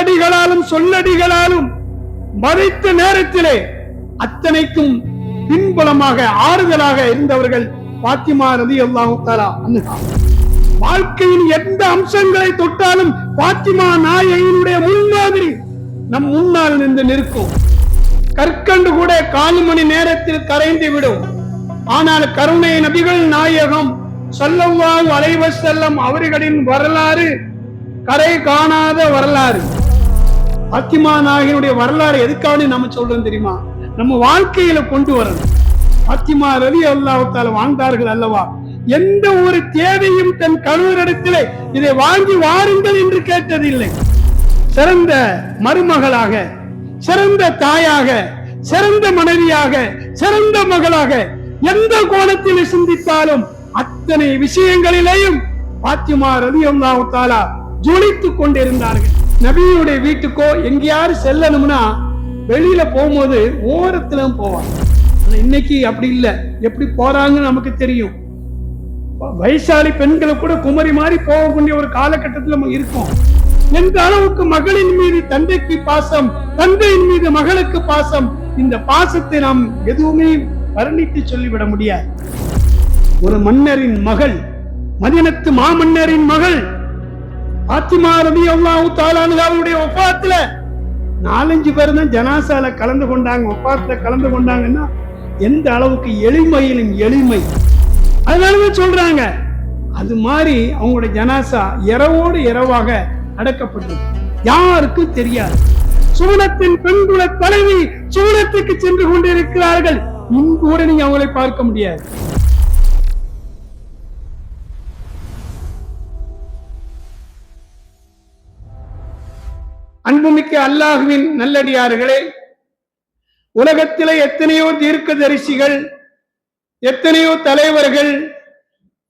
சொல்லடிகளாலும் சொல்லடிகளாலும் மறைத்த நேரத்திலே அத்தனைக்கும் பின்புலமாக ஆறுதலாக இருந்தவர்கள் பாத்திமா ரலியல்லாஹு தஆலா அன்ஹா. வாழ்க்கையின் எந்த அம்சங்களை தொட்டாலும் பாத்திமா நாயகியினுடைய முன்மாதிரி நம் முன்னால் நின்று நிற்கும். கற்கண்டு கூட 4 மணி நேரத்தில் கரைந்து விடும். ஆனால் கருணை நபிகள் நாயகம் ஸல்லல்லாஹு அலைஹி வஸல்லம் அவர்களின் வரலாறு கரை காணாத வரலாறு. பாத்திமா நாயகியினுடைய வரலாறு எதுக்காக நம்ம சொல்றோம் தெரியுமா? நம்ம வாழ்க்கையில கொண்டு வரணும். பாத்திமா ரலியல்லாஹு தஆலா வாழ்ந்தார்கள் அல்லவா? எந்த ஒரு தேவையும் தன் கணவரிடத்திலே இதை வாங்கி வாருங்கள் என்று கேட்டதில்லை. சிறந்த மருமகளாக, சிறந்த தாயாக, சிறந்த மனைவியாக, சிறந்த மகளாக எந்த கோணத்தில் சிந்தித்தாலும் அத்தனை விஷயங்களிலேயும் பாத்திமா ரலியல்லாஹு தஆலா ஜொலித்துக் கொண்டிருந்தார்கள். நபியுடைய வீட்டுக்கோ எங்கேயாரு செல்லணும்னா வெளியில போகும்போது ஓரத்துல போவாங்க. இன்னைக்கு அப்படி இல்லை. எப்படி போறாங்கன்னு நமக்கு தெரியும். வயசாளி பெண்களை கூட குமரி மாதிரி போகக்கூடிய ஒரு காலகட்டத்தில் நம்ம இருக்கோம். எந்த அளவுக்கு மகளின் மீது தந்தைக்கு பாசம், தந்தையின் மீது மகளுக்கு பாசம், இந்த பாசத்தை நாம் எதுவுமே வர்ணித்து சொல்லிவிட முடியாது. ஒரு மன்னரின் மகள், மதீனத்து மாமன்னரின் மகள் பாத்திமா ரலியல்லாஹு தஆலா அவருடைய வஃபாத்துல 4-5 பேர் தான் ஜனாசால கலந்து கொண்டாங்க. வஃபாத்துல கலந்து கொண்டாங்கன்னா எந்த அளவுக்கு எளிமையிலும் எளிமை. அதனாலதான் சொல்றாங்க, அது மாதிரி அவங்களுடைய ஜனாசா இரவோடு இரவாக அடக்கப்பட்டது. யாருக்கும் தெரியாது. சூனத்தின் பெண்குல தலைவி சூனத்துக்கு சென்று கொண்டிருக்கிறார்கள். இங்கு கூட நீங்க அவங்களை பார்க்க முடியாது. அன்புமிக்க அல்லாஹ்வின் நல்லடியார்களே, உலகத்திலே எத்தனையோ தீர்க்கதரிசிகள், எத்தனையோ தலைவர்கள்,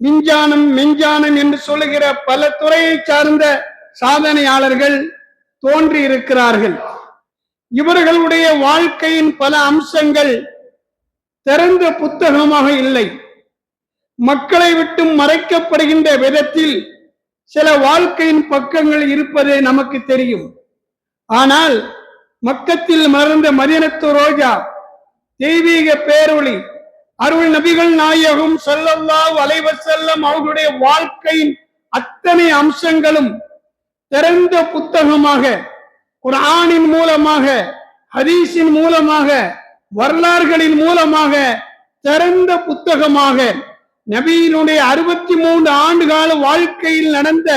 விஞ்ஞானம் மெஞ்ஞானம் என்று சொல்லுகிற பல துறையை சார்ந்த சாதனையாளர்கள் தோன்றி இருக்கிறார்கள். இவர்களுடைய வாழ்க்கையின் பல அம்சங்கள் திறந்த புத்தகமாக இல்லை. மக்களை விட்டு மறைக்கப்படுகின்ற விதத்தில் சில வாழ்க்கையின் பக்கங்கள் இருப்பது நமக்கு தெரியும். ஆனால் மக்கத்தில் மறந்த மதீனத்து ரோஜா, தெய்வீக பேரொளி, அருள் நபிகள் நாயகம் ஸல்லல்லாஹு அலைஹி வஸல்லம் அவர்களுடைய வாழ்க்கையின் அத்தனை அம்சங்களும் திறந்த புத்தகமாக, குர்ஆனின் மூலமாக, ஹதீஸின் மூலமாக, வரலாறுகளின் மூலமாக திறந்த புத்தகமாக நபியினுடைய 63 ஆண்டுகால வாழ்க்கையில் நடந்த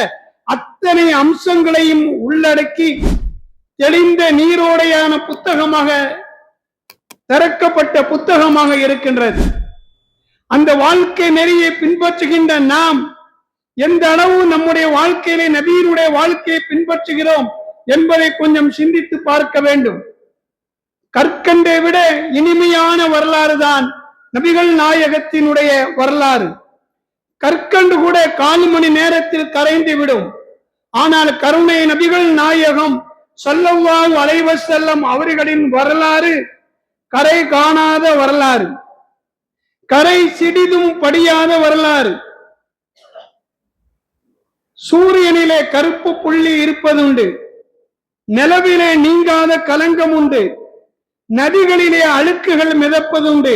அத்தனை அம்சங்களையும் உள்ளடக்கி தெளிந்த நீரோடையான புத்தகமாக, திறக்கப்பட்ட புத்தகமாக இருக்கின்றது. அந்த வாழ்க்கை நெறியை பின்பற்றுகின்ற நாம் எந்த அளவு நம்முடைய வாழ்க்கையிலே நபியினுடைய வாழ்க்கையை பின்பற்றுகிறோம் என்பதை கொஞ்சம் சிந்தித்து பார்க்க வேண்டும். கற்கண்டை விட இனிமையான வரலாறு தான் நபிகள் நாயகத்தினுடைய வரலாறு. கற்கண்டு கூட 4 மணி நேரத்தில் கரைந்து விடும். ஆனால் கருணை நபிகள் நாயகம் ஸல்லல்லாஹு அலைஹி வஸல்லம் அவர்களின் வரலாறு கரை காணாத வரலாறு, கரை சிறிதும் படியாத வரலாறு. சூரியனிலே கருப்பு புள்ளி இருப்பதுண்டு, நிலவிலே நீங்காத கலங்கம் உண்டு, நதிகளிலே அழுக்குகள் மிதப்பதுண்டு,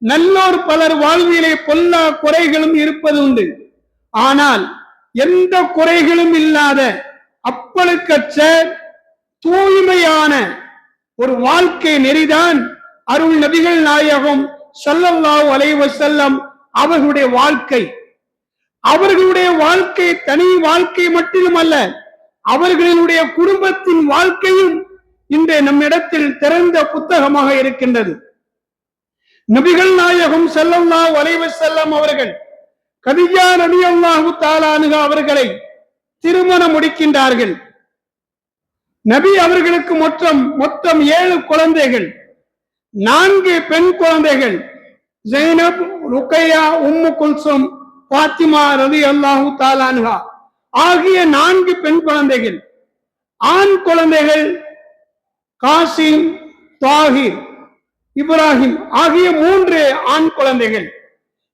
நல்லோர் பலர் வாழ்விலே பொல்லா குறைகளும் இருப்பதுண்டு. ஆனால் எந்த குறைகளும் இல்லாத அப்பழுக்கற்ற தூய்மையான ஒரு வாழ்க்கை நெறிதான் அருள் நபிகள் நாயகம் ஸல்லல்லாஹு அலைஹி வஸல்லம் அவர்களுடைய வாழ்க்கை. அவர்களுடைய வாழ்க்கை தனி வாழ்க்கை மட்டுமல்ல, அவர்களுடைய குடும்பத்தின் வாழ்க்கையும் இன்று நம்மிடத்தில் திறந்த புத்தகமாக இருக்கின்றது. நபிகள் நாயகம் ஸல்லல்லாஹு அலைஹி வஸல்லம் அவர்கள் கதீஜா ரலியல்லாஹு தஆலா அன்ஹா அவர்களை திருமணம் முடிக்கின்றார்கள். நபி அவர்களுக்கு மொத்தம் 7 குழந்தைகள், 4 பெண் குழந்தைகள், ஜைனப், ருக்கையா, உம்மு குல்சும், பாத்திமா ரலியல்லாஹு தஆலா அன்ஹா ஆகிய 4 பெண் குழந்தைகள். ஆண் குழந்தைகள் காசிம், தாஹிர், இப்ராஹிம் ஆகிய 3 ஆண் குழந்தைகள்.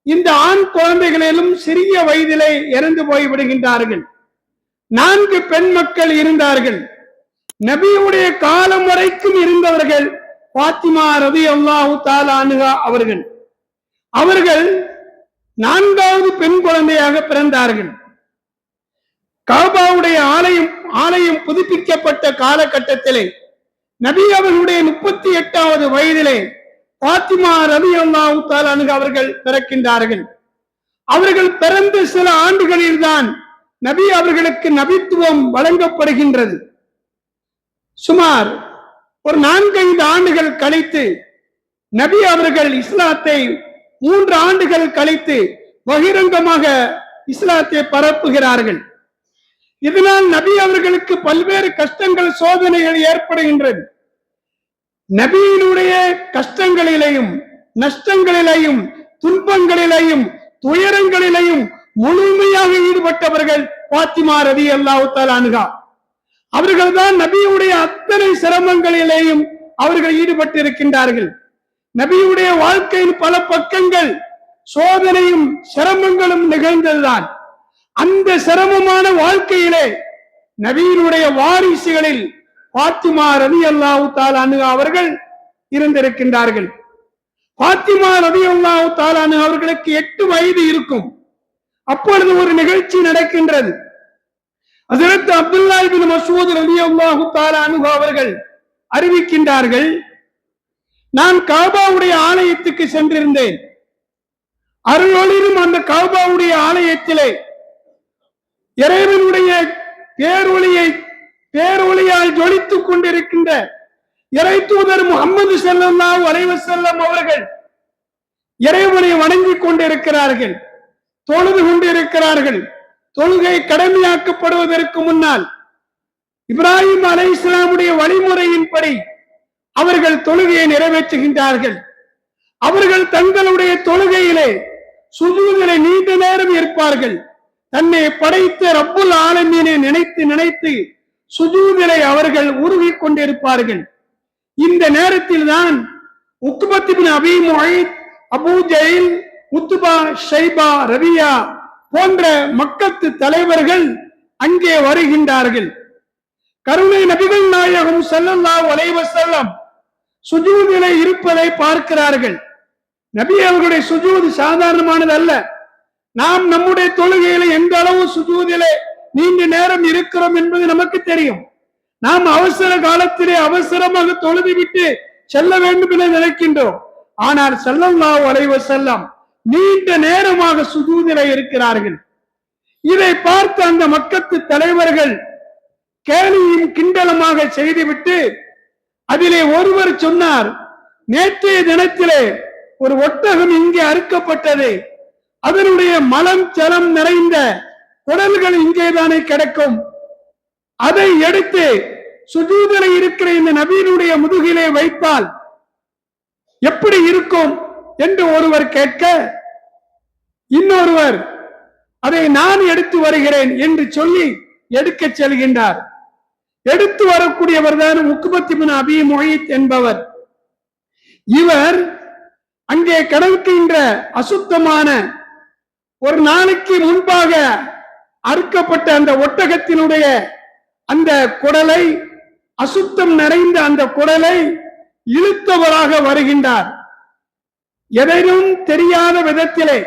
இந்த ஆண் குழந்தைகளிலும் சிறிய வயதிலே இறந்து போய் விடுகின்றார்கள். 4 பெண் மக்கள் இருந்தார்கள். நபியுடைய காலம் வரைக்கும் இருந்தவர்கள் பாத்திமா ரலியல்லாஹு தஆலா அன்ஹா அவர்கள். அவர்கள் 4வது பெண் குழந்தையாக பிறந்தார்கள். காபாவுடைய ஆலயம் புதுப்பிக்கப்பட்ட காலகட்டத்திலே நபி அவர்களுடைய 38வது வயதிலே பாத்திமா ரலியல்லாஹு தஆலா அன்ஹா அவர்கள் பிறக்கின்றார்கள். அவர்கள் பிறந்த சில ஆண்டுகளில்தான் நபி அவர்களுக்கு நபித்துவம் வழங்கப்படுகின்றது. சுமார் ஒரு 4-5 ஆண்டுகள் கழித்து நபி அவர்கள் இஸ்லாத்தை 3 ஆண்டுகள் கழித்து பகிரங்கமாக இஸ்லாத்தை பரப்புகிறார்கள். இதனால் நபி அவர்களுக்கு பல்வேறு கஷ்டங்கள், சோதனைகள் ஏற்படுகின்றது. நபியினுடைய கஷ்டங்களிலேயும் நஷ்டங்களிலேயும் துன்பங்களிலேயும் துயரங்களிலேயும் முழுமையாக ஈடுபட்டவர்கள் பாத்திமா ரலியல்லாஹு தஆலா அன்ஹா. அவர்கள்தான் நபியுடைய அத்தனை சிரமங்களிலேயும் அவர்கள் ஈடுபட்டு இருக்கின்றார்கள். நபியுடைய வாழ்க்கையின் பல பக்கங்கள் சோதனையும் சிரமங்களும் நிகழ்ந்ததுதான். அந்த சிரமமான வாழ்க்கையிலே நபியினுடைய வாரிசுகளில் பாத்திமா ரலியல்லாஹு தஆலா அன்ஹா அவர்கள் இருந்திருக்கின்றார்கள். பாத்திமா ரலியல்லாஹு தஆலா அன்ஹா அவர்களுக்கு 8 வயது இருக்கும். அப்பொழுது ஒரு நிகழ்ச்சி நடக்கின்றது. ஹஜ்ரத் அப்துல்லாஹ் இப்னு மஸ்ஊத் ரலியல்லாஹு தஆலா அன்ஹு அவர்கள் அறிவிக்கின்றார்கள், நான் காபாவுடைய ஆலயத்துக்கு சென்றிருந்தேன். அருளொளிரும் அந்த காபாவுடைய ஆலயத்திலே இறைவனுடைய பேரொளியால் ஜொலித்துக் கொண்டிருக்கின்ற இறை தூதர் முஹம்மது ஸல்லல்லாஹு அலைஹி வஸல்லம் அவர்கள் இறைவனை வணங்கிக் கொண்டிருக்கிறார்கள், தொழுது கொண்டிருக்கிறார்கள். தொழுகை கடமையாக்கப்படுவதற்கு முன்னால் இப்ராஹிம் அலைஹிஸ்ஸலாமுடைய வழிமுறையின்படி அவர்கள் தொழுகையை நிறைவேற்றுகின்றார்கள். அவர்கள் தங்களுடைய தொழுகையிலே சுஜூதிலே நீண்ட நேரம் இருப்பார்கள். தன்னை படைத்த ரப்புல் ஆலமீனை நினைத்து நினைத்து சுஜூதிலே அவர்கள் உருகிக் கொண்டிருப்பார்கள். இந்த நேரத்தில் தான் உக்பத் இப்னு அபீ முஐத், அபூ ஜஹல், உத்பா, ஷைபா, ரபியா போன்ற மக்கத்து தலைவர்கள் அங்கே வருகின்றார்கள். கருணை நபிகள் நாயகம் ஸல்லல்லாஹு அலைஹி வஸல்லம் சுஜூதிலே இருப்பதை பார்க்கிறார்கள். நபி அவர்களுடைய சுஜூது சாதாரணமானது அல்ல. நாம் நம்முடைய தொழுகையில எந்த அளவு சுஜூதிலே நீண்ட நேரம் இருக்கிறோம் என்பது நமக்கு தெரியும். நாம் அவசர காலத்திலே அவசரமாக தொழுது விட்டு செல்ல வேண்டும் என நினைக்கின்றோம். ஆனால் ஸல்லல்லாஹு அலைஹி வஸல்லம் நீண்ட நேரமாக சுஜூதிலே இருக்கிறார்கள். இதை பார்த்த அந்த மக்கத்து தலைவர்கள் கேலியும் கிண்டலமாக செய்துவிட்டு அதிலே ஒருவர் சொன்னார், நேற்றைய தினத்திலே ஒரு ஒட்டகம் இங்கே அறுக்கப்பட்டது, அதனுடைய மலம் ஜலம் நிறைந்த குடல்கள் இங்கேதானே கிடக்கும், அதை எடுத்து சுஜூதிலே இருக்கிற இந்த நபியினுடைய முதுகிலே வைத்தால் எப்படி இருக்கும் என்று ஒருவர் கேட்க, இன்னொருவர் அதை நான் எடுத்து வருகிறேன் என்று சொல்லி எடுக்க செல்கின்றார். எடுத்து வரக்கூடியவர் தான் உக்பத் இப்னு அபீ முஐத் என்பவர். இவர் அங்கே கிடக்கின்ற அசுத்தமான ஒரு நாளைக்கு முன்பாக அறுக்கப்பட்ட அந்த ஒட்டகத்தினுடைய அந்த குடலை, அசுத்தம் நிறைந்த அந்த குடலை இழுத்தவராக வருகின்றார். எதையும் தெரியாத விதத்திலே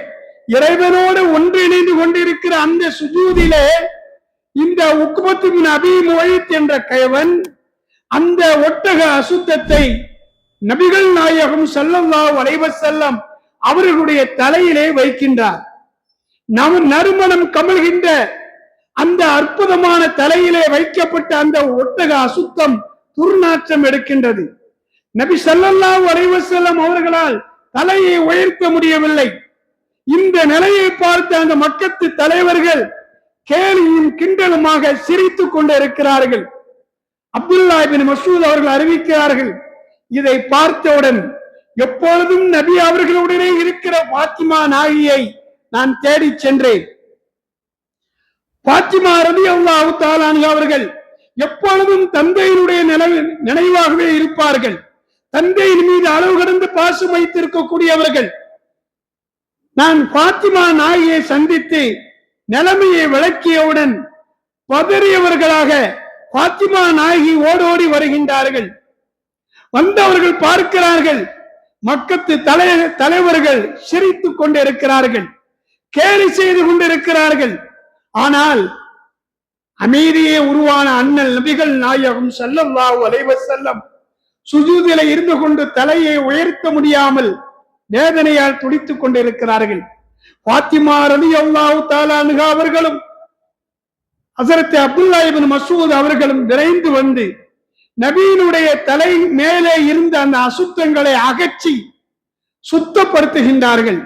இறைவனோடு ஒன்றிணைந்து கொண்டிருக்கிற அந்த சுஜூதிலே இந்த உக்பத் இப்னு அபீ முஐத் என்ற கயவன் அந்த ஒட்டக அசுத்தத்தை நபிகள் நாயகம் ஸல்லல்லாஹு அலைஹி வஸல்லம் அவர்களுடைய தலையிலே வைக்கின்றார். நறுமணம் கமழ்கின்ற அந்த அற்புதமான தலையிலே வைக்கப்பட்ட அந்த ஒட்டக அசுத்தம் துர்நாற்றம் எடுக்கின்றது. நபி ஸல்லல்லாஹு அலைஹி வஸல்லம் அவர்களால் தலையை உயர்த்த முடியவில்லை. இந்த நிலையை பார்த்த அந்த மக்கத்து தலைவர்கள் கேலியும் கிண்டலுமாக சிரித்துக் கொண்டிருக்கிறார்கள். அப்துல்லாஹ் இப்னு மஸ்ஊத் அவர்கள் அறிவிக்கிறார்கள், இதை பார்த்தவுடன் எப்பொழுதும் நபி அவர்களுடனே இருக்கிற பாத்திமா நாயியை நான் தேடி சென்றேன். பாத்திமா ரலியல்லாஹு தஆலா அன்ஹா அவர்கள் எப்பொழுதும் தந்தையினுடைய நினைவாகவே இருப்பார்கள். தந்தையின் மீது அளவு கடந்து பாசம் வைத்திருக்கக்கூடியவர்கள். நான் பாத்திமா நாயை சந்தித்து நிலைமையை விளக்கியவுடன் பதறியவர்களாக பாத்திமா நாயகி ஓடோடி வருகின்றார்கள். வந்தவர்கள் பார்க்கிறார்கள், மக்கத்து தலைவர்கள் சிரித்துக் கொண்டிருக்கிறார்கள், கேலி செய்து கொண்டிருக்கிறார்கள். ஆனால் அமைதியே உருவான அண்ணல் நபிகள் நாயகம் ஸல்லல்லாஹு அலைஹி வஸல்லம் சுஜூதிலே இருந்து கொண்டு தலையை உயர்த்த முடியாமல் வேதனையால் துடித்துக் கொண்டிருக்கிறார்கள். பாத்திமா ரலியல்லாஹு தஆலா அன்ஹா அவர்களும் ஹஜ்ரத் அப்துல்லாஹ் இப்னு மஸ்ஊத் அவர்களும் விரைந்து வந்து நபியினுடைய தலை மேலே இருந்த அந்த அசுத்தங்களை அகற்றி சுத்தப்படுத்துகின்றார்கள்.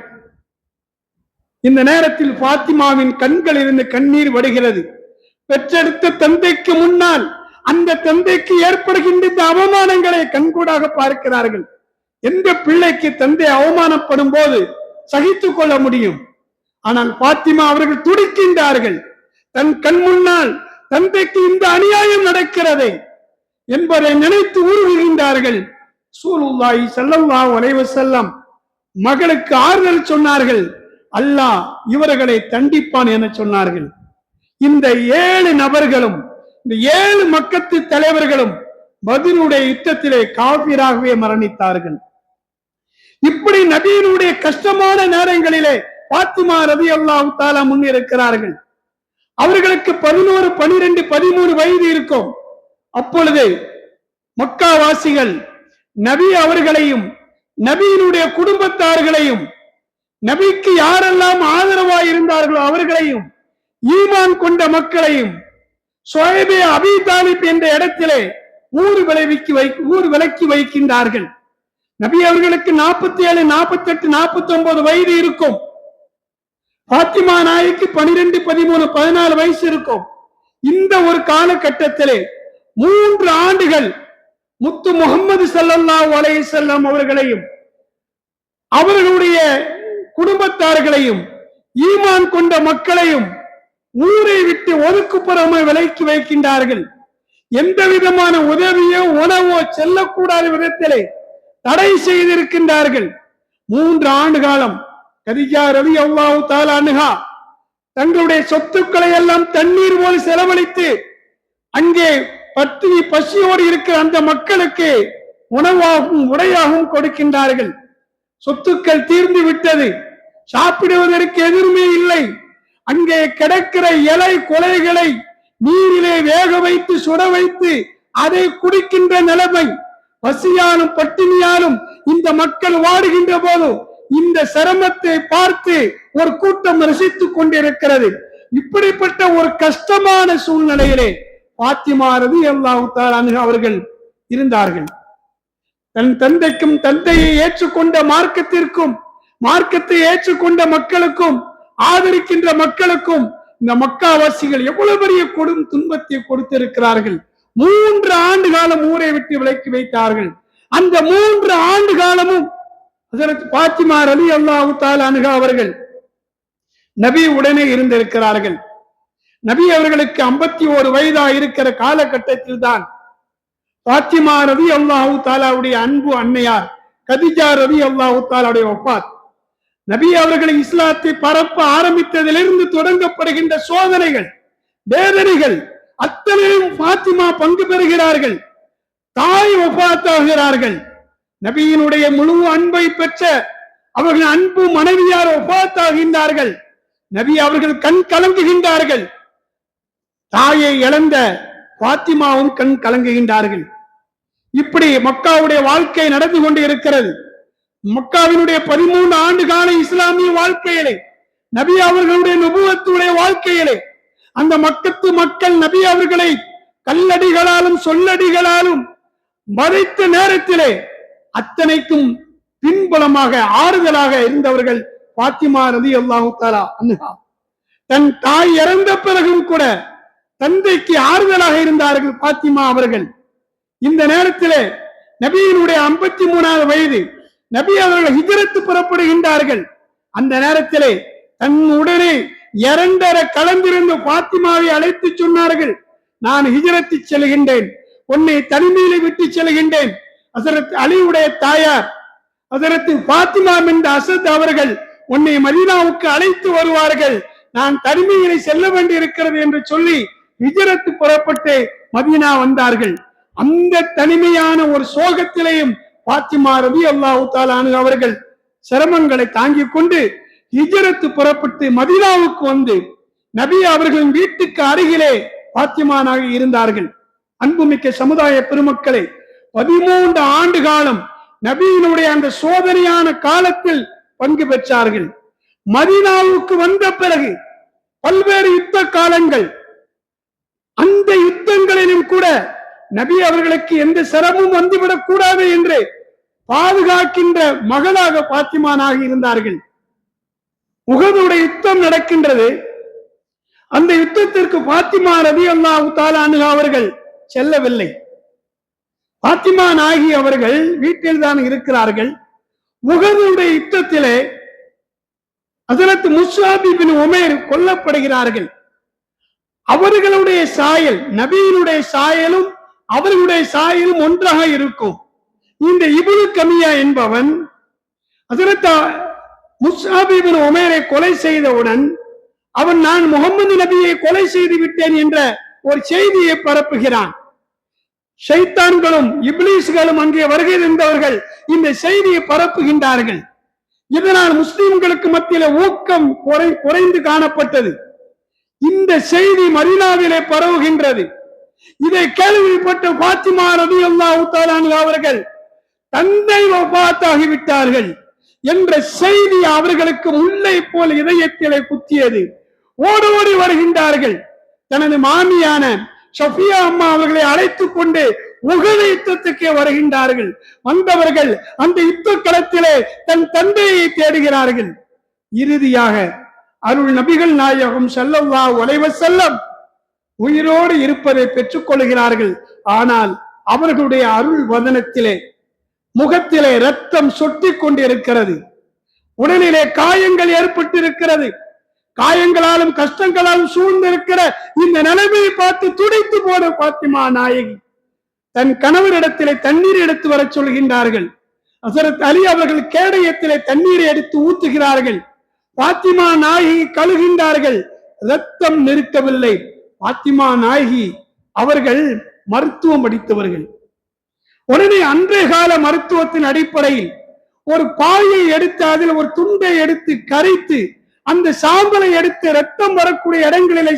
இந்த நேரத்தில் பாத்திமாவின் கண்கள் இருந்து கண்ணீர் வடிகிறது. பெற்றெடுத்த தந்தைக்கு முன்னால் அந்த தந்தைக்கு ஏற்படுகின்ற இந்த அவமானங்களை கண்கூடாக பார்க்கிறார்கள். எந்த பிள்ளைக்கு தந்தை அவமானப்படும் போது சகித்துக் கொள்ள முடியும்? ஆனால் பாத்திமா அவர்கள் துடிக்கின்றார்கள். தன் கண் முன்னால் தந்தைக்கு இந்த அநியாயம் நடக்கிறதே என்பதை நினைத்து உருகுகின்றார்கள். ரசூலுல்லாஹி ஸல்லல்லாஹு அலைஹி வஸல்லம் மகளுக்கு ஆறுதல் சொன்னார்கள். அல்லாஹ் இவர்களை தண்டிப்பான் என சொன்னார்கள். இந்த 7 நபர்களும், இந்த 7 மக்கத்து தலைவர்களும் பத்ருடைய யுத்தத்திலே காபிராகவே மரணித்தார்கள். இப்படி நபியினுடைய கஷ்டமான நேரங்களிலே பாத்திமா ரலியல்லாஹு தஆலா முன்னிருக்கிறார்கள். அவர்களுக்கு 11, 12, 13 வயது இருக்கும். அப்பொழுது மக்காவாசிகள் நபி அவர்களையும் நபியினுடைய குடும்பத்தார்களையும் நபிக்கு யாரெல்லாம் ஆதரவாய் இருந்தார்களோ அவர்களையும் ஈமான் கொண்ட மக்களையும் ஷுஐப் அபீ தாலிப் என்ற இடத்திலே ஊர் விலக்கி வைக்கின்றார்கள். நபி அவர்களுக்கு 47, 48, 49 வயது இருக்கும். பாத்திமா நாய்க்கு 12, 13, 14 வயசு இருக்கும். இந்த ஒரு காலகட்டத்திலே 3 ஆண்டுகள் முத்து முஹம்மது ஸல்லல்லாஹு அலைஹி வஸல்லம் அவர்களையும் அவர்களுடைய குடும்பத்தார்களையும் ஈமான் கொண்ட மக்களையும் ஊரை விட்டு ஒதுக்குப்புறமாய் விலக்கி வைக்கின்றார்கள். எந்த விதமான உதவியோ உணவோ செல்லக்கூடாத விதத்திலே தடை செய்திருக்கின்றார்கள். 3 ஆண்டு காலம் கதீஜா ரலியல்லாஹு தஆலா அன்ஹா தங்களுடைய சொத்துக்களை எல்லாம் தண்ணீர் போல செலவழித்து அங்கே பசியோடு இருக்கிற அந்த மக்களுக்கு உணவாகவும் உடையாகவும் கொடுக்கின்றார்கள். சொத்துக்கள் தீர்ந்து விட்டது, சாப்பிடுவதற்கு எதுவுமே இல்லை. அங்கே கிடக்கிற இலை கொலைகளை நீரிலே வேக வைத்து சுட வைத்து அதை குடிக்கின்ற நிலைமை. பசியாலும் பட்டினியாலும் இந்த மக்கள் வாடுகின்ற போது இந்த சிரமத்தை பார்த்து ஒரு கூட்டம் ரசித்துக் கொண்டிருக்கிறது. இப்படிப்பட்ட ஒரு கஷ்டமான சூழ்நிலையிலே பாத்திமா ரலியல்லாஹு தஆலா அன்ஹா அவர்கள் இருந்தார்கள். தன் தந்தைக்கும் தந்தையை ஏற்றுக்கொண்ட மார்க்கத்திற்கும் மார்க்கத்தை ஏற்றுக்கொண்ட மக்களுக்கும் ஆதரிக்கின்ற மக்களுக்கும் இந்த மக்காவாசிகள் எவ்வளவு பெரிய கொடும் துன்பத்தை கொடுத்திருக்கிறார்கள். 3 ஆண்டு காலம் ஊரை விட்டு விலக்கி வைத்தார்கள். அந்த 3 ஆண்டு காலமும் ஹஜ்ரத் பாத்திமா ரலியல்லாஹு தஆலா அன்ஹா அவர்கள் நபி உடனே இருந்திருக்கிறார்கள். நபி அவர்களுக்கு 51 வயதா இருக்கிற காலகட்டத்தில் தான் பாத்திமா ரலியல்லாஹு தஆலாவுடைய அன்பு அன்னையார் கதீஜா ரலியல்லாஹு தஆலாவுடைய வஃபாத். நபி அவர்கள் இஸ்லாத்தை பரப்ப ஆரம்பித்ததிலிருந்து தொடங்கப்படுகின்ற சோதனைகள், வேதனைகள் அத்தனையும் பாத்திமா பங்கு பெறுகிறார்கள். தாய் வஃபாத் ஆகிறார்கள். நபியினுடைய முழு அன்பை பெற்ற அவர்கள் அன்பு மனைவியார் வஃபாத் ஆகின்றார்கள். நபி அவர்கள் கண் கலங்குகின்றார்கள். தாயை இழந்த பாத்திமாவும் கண் கலங்குகின்றார்கள். இப்படி மக்காவுடைய வாழ்க்கை நடந்து கொண்டு இருக்கிறது. மக்காவினுடைய 13 ஆண்டு கால இஸ்லாமிய வாழ்க்கையிலே, நபி அவர்களுடைய நுபுவத்துடைய வாழ்க்கையிலே அந்த மக்கத்து மக்கள் நபி அவர்களை கல்லடிகளாலும் சொல்லடிகளாலும் மறைத்த நேரத்திலே அத்தனைக்கும் பின்புலமாக ஆறுதலாக இருந்தவர்கள் பாத்திமா ரலியல்லாஹு தஆலா அன்ஹா. தன் தாய் இறந்த பிறகும் கூட தந்தைக்கு ஆறுதலாக இருந்தார்கள் பாத்திமா அவர்கள். இந்த நேரத்திலே நபியினுடைய 53வது வயது, நபி அவர்கள் ஹிஜ்ரத் புறப்படுகின்றார்கள். அந்த நேரத்திலே தன்னுடனே 2.5 கலந்திருந்த பாத்திமாவை அழைத்து சொன்னார்கள், நான் ஹிஜ்ரத் செல்கின்றேன், உன்னை தனிமையிலே விட்டு செல்கின்றேன். ஹஜ்ரத் அலியுடைய தாயார் ஹஜ்ரத் பாத்திமா பின்த் அஸத் அவர்கள் உன்னை மதீனாவுக்கு அழைத்து வருவார்கள், நான் தனிமையிலே செல்ல வேண்டி இருக்கிறது என்று சொல்லி ஹிஜ்ரத் புறப்பட்டு மதீனா வந்தார்கள். அந்த தனிமையான ஒரு சோகத்திலேயும் பாத்திமா ரலியல்லாஹு தஆலா அன்ஹா அவர்கள் சிரமங்களை தாங்கிக் கொண்டு ஹிஜ்ரத் புறப்பட்டு மதீனாவுக்கு வந்து நபி அவர்களின் வீட்டுக்கு அருகிலே பாத்திமானாக இருந்தார்கள். அன்புமிக்க சமுதாய பெருமக்களை, 13 ஆண்டு காலம் நபியினுடைய அந்த சோதனையான காலத்தில் பங்கு பெற்றார்கள். மதீனாவுக்கு வந்த பிறகு பல்வேறு யுத்த காலங்கள், அந்த யுத்தங்களிலும் கூட நபி அவர்களுக்கு எந்த சிரமமும் வந்துவிடக் கூடாது என்று பாதுகாக்கின்ற மகளாக பாத்திமானாக இருந்தார்கள். உஹதுடைய யுத்தம் நடக்கின்றது. அந்த யுத்தத்திற்கு பாத்திமா ரலியல்லாஹு தஆலா அன்ஹா அவர்கள் செல்லவில்லை. பாத்திமா நாயகி அவர்கள் வீட்டில் தான் இருக்கிறார்கள். உஹதுடைய யுத்தத்திலே ஹஜ்ரத் முஸ்அப் இப்னு உமைர் கொல்லப்படுகிறார்கள். அவர்களுடைய சாயல், நபியினுடைய சாயலும் அவர்களுடைய சாயலும் ஒன்றாக இருக்கும். இந்த இப்னு கமியா என்பவன் ஹஜ்ரத் முஸ்அப் இப்னு உமைரை கொலை செய்தவுடன் அவன் நான் முகமது நபியை கொலை செய்து விட்டேன் என்ற ஒரு செய்தியை பரப்புகிறான். ஷைத்தான்களும் இப்லீஸ்களும் அங்கே வருகை இருந்தவர்கள் இந்த செய்தியை பரப்புகின்றார்கள். இதனால் முஸ்லிம்களுக்கு மத்தியில ஊக்கம் குறைந்து காணப்பட்டது. இந்த செய்தி மதீனாவிலே பரவுகின்றது. இதை கேள்விப்பட்ட பாத்திமா ரலியல்லாஹு தஆலா அன்ஹா அவர்கள் தந்தை வஃபாத்தாகிவிட்டார்கள் என்ற செய்தி அவர்களுக்கு முல்லை போல் இதயத்திலே குத்தியது. ஓடோடி வருகின்றார்கள். தனது மாமியான ஷஃபியா அம்மா அவர்களை அழைத்துக் கொண்டு உஹது யுத்தத்துக்கே வருகின்றார்கள். வந்தவர்கள் அந்த யுத்த களத்திலே தன் தந்தையை தேடுகிறார்கள். இறுதியாக அருள் நபிகள் நாயகம் ஸல்லல்லாஹு அலைஹி வஸல்லம் உயிரோடு இருப்பதை பெற்றுக் கொள்கிறார்கள். ஆனால் அவர்களுடைய அருள் வதனத்திலே, முகத்திலே ரத்தம் சொட்டிக் கொண்டிருக்கிறது. உடலிலே காயங்கள் ஏற்பட்டிருக்கிறது. காயங்களாலும் கஷ்டங்களாலும் சூழ்ந்திருக்கிற இந்த நிலைமையை பார்த்து துடித்து போன பாத்திமா நாயகி தன் கணவரிடத்திலே தண்ணீர் எடுத்து வர சொல்கின்றார்கள். ஹஜ்ரத் அலி அவர்கள் கேடயத்திலே தண்ணீரை எடுத்து ஊத்துகிறார்கள். பாத்திமா நாயகி கழுகின்றார்கள். ரத்தம் நிற்கவில்லை. பாத்திமா நாயகி அவர்கள் மருத்துவம் படித்தவர்கள். உடனே அன்றைய கால மருத்துவத்தின் அடிப்படையில் ஒரு பாயை எடுத்து அதில் ஒரு துண்டை எடுத்து கரைத்து அந்த சாம்பலை எடுத்து ரத்தம் வரக்கூடிய இடங்களிலே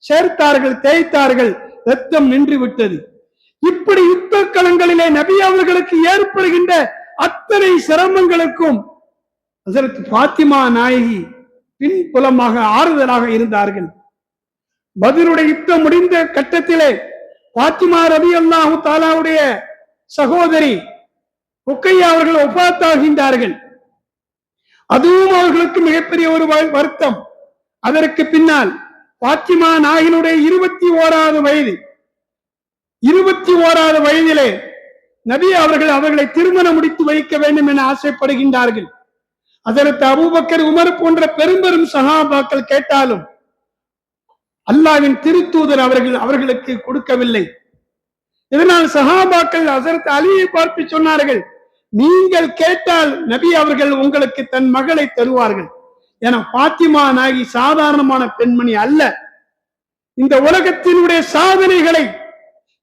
சேர்த்தார்கள், தேய்த்தார்கள். ரத்தம் நின்று விட்டது. இப்படி யுத்த களங்களிலே நபி அவர்களுக்கு ஏற்படுகின்ற அத்தனை சிரமங்களுக்கும் ஹஜ்ரத் பாத்திமா நாயகி பின்புலமாக ஆறுதலாக இருந்தார்கள். பத்ருடைய யுத்தம் முடிந்த கட்டத்திலே பாத்திமா ரலியல்லாஹு தஆலாவுடைய சகோதரி ருக்கையா அவர்கள் வஃபாத்தாகின்றார்கள். அதுவும் அவர்களுக்கு மிகப்பெரிய ஒரு வருத்தம். அதற்கு பின்னால் பாத்திமா நாயகினுடைய 21வது வயது, 21வது வயதிலே நபி அவர்களை திருமணம் முடித்து வைக்க வேண்டும் என ஆசைப்படுகின்றார்கள். ஹஜ்ரத் அபூபக்கர், உமர் போன்ற பெரும் சஹாபாக்கள் கேட்டாலும் அல்லாஹ்வின் திருத்தூதர் அவர்களுக்கு கொடுக்கவில்லை. இதனால் சஹாபாக்கள் ஹஜ்ரத் அலியை பார்த்து சொன்னார்கள், நீங்கள் கேட்டால் நபி அவர்கள் உங்களுக்கு தன் மகளை தருவார்கள். என பாத்திமா நாயகி சாதாரணமான பெண்மணி அல்ல. இந்த உலகத்தினுடைய சாதனைகளை,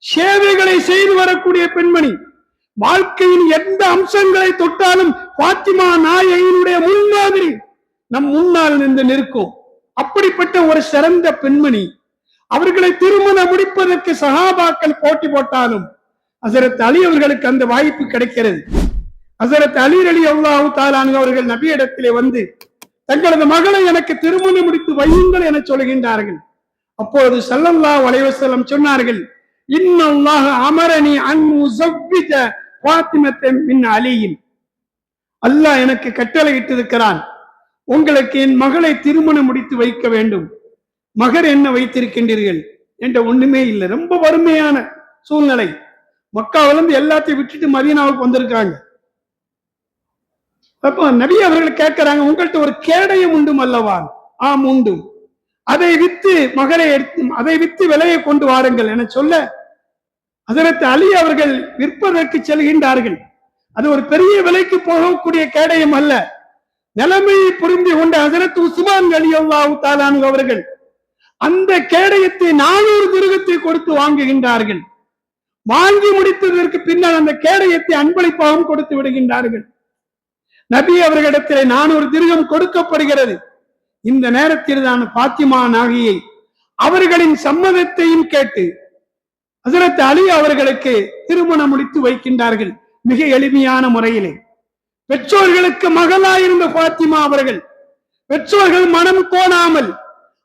சேவைகளை செய்து வரக்கூடிய பெண்மணி. வாழ்க்கையின் எந்த அம்சங்களை தொட்டாலும் பாத்திமா நாயகியினுடைய முன்மாதிரி நம் முன்னால் நின்று நிற்கும். அப்படிப்பட்ட ஒரு சிறந்த பெண்மணி. அவர்களை திருமணம் முடிப்பதற்கு சஹாபாக்கள் போட்டி போட்டாலும் ஹஜ்ரத் அலி அவர்களுக்கு அந்த வாய்ப்பு கிடைக்கிறது. ஹஜ்ரத் அலி ரலியல்லாஹு தஆலா அன்ஹு அவர்கள் நபியிடத்திலே வந்து தங்களது மகளை எனக்கு திருமணம் முடித்து வையுங்கள் என சொல்கின்றார்கள். அப்பொழுது ஸல்லல்லாஹு அலைஹி வஸல்லம் சொன்னார்கள், இன்னல்லாஹ அமரனி அன் உஸவ்விஜ ஃபாத்திமத்த மின் அலியின். அல்லாஹ் எனக்கு கட்டளையிட்டிருக்கிறான், உங்களுக்கு என் மகளை திருமணம் முடித்து வைக்க வேண்டும். மகர் என்ன வைத்திருக்கின்றீர்கள் என்ற ஒண்ணுமே இல்லை. ரொம்ப வறுமையான சூழ்நிலை. மக்காவிலிருந்து எல்லாத்தையும் விட்டுட்டு மதீனாவுக்கு வந்திருக்காங்க. அப்ப நபி அவர்கள் கேட்கிறாங்க, உங்கள்கிட்ட ஒரு கேடயம் உண்டும் அல்லவா? ஆம் உண்டு. அதை வித்து மகளை எடுத்து, அதை வித்து விலையை கொண்டு வாருங்கள் என சொல்ல ஹஜ்ரத் அலி அவர்கள் விற்பதற்கு செல்கின்றார்கள். அது ஒரு பெரிய விலைக்கு போகக்கூடிய கேடயம் அல்ல. நிலைமையை புரிந்து கொண்ட ஹஜ்ரத் உஸ்மான் ரலியல்லாஹு தஆலா அன்ஹு அவர்கள் அந்த கேடயத்தை 400 திருகத்தை கொடுத்து வாங்குகின்றார்கள். வாங்கி முடித்ததற்கு பின்னால் அந்த கேடயத்தை அன்பளிப்பாகவும் கொடுத்து விடுகின்றார்கள். நபி அவர்களிடத்திலே 400 திருகம் கொடுக்கப்படுகிறது. இந்த நேரத்தில் தான் பாத்திமா நாகியை அவர்களின் சம்மதத்தையும் கேட்டு ஹஜ்ரத் அலி அவர்களுக்கு திருமணம் முடித்து வைக்கின்றார்கள். மிக எளிமையான முறையிலே. பெற்றோர்களுக்கு மகளாயிருந்த பாத்திமா அவர்கள் பெற்றோர்கள் மனம் கோணாமல்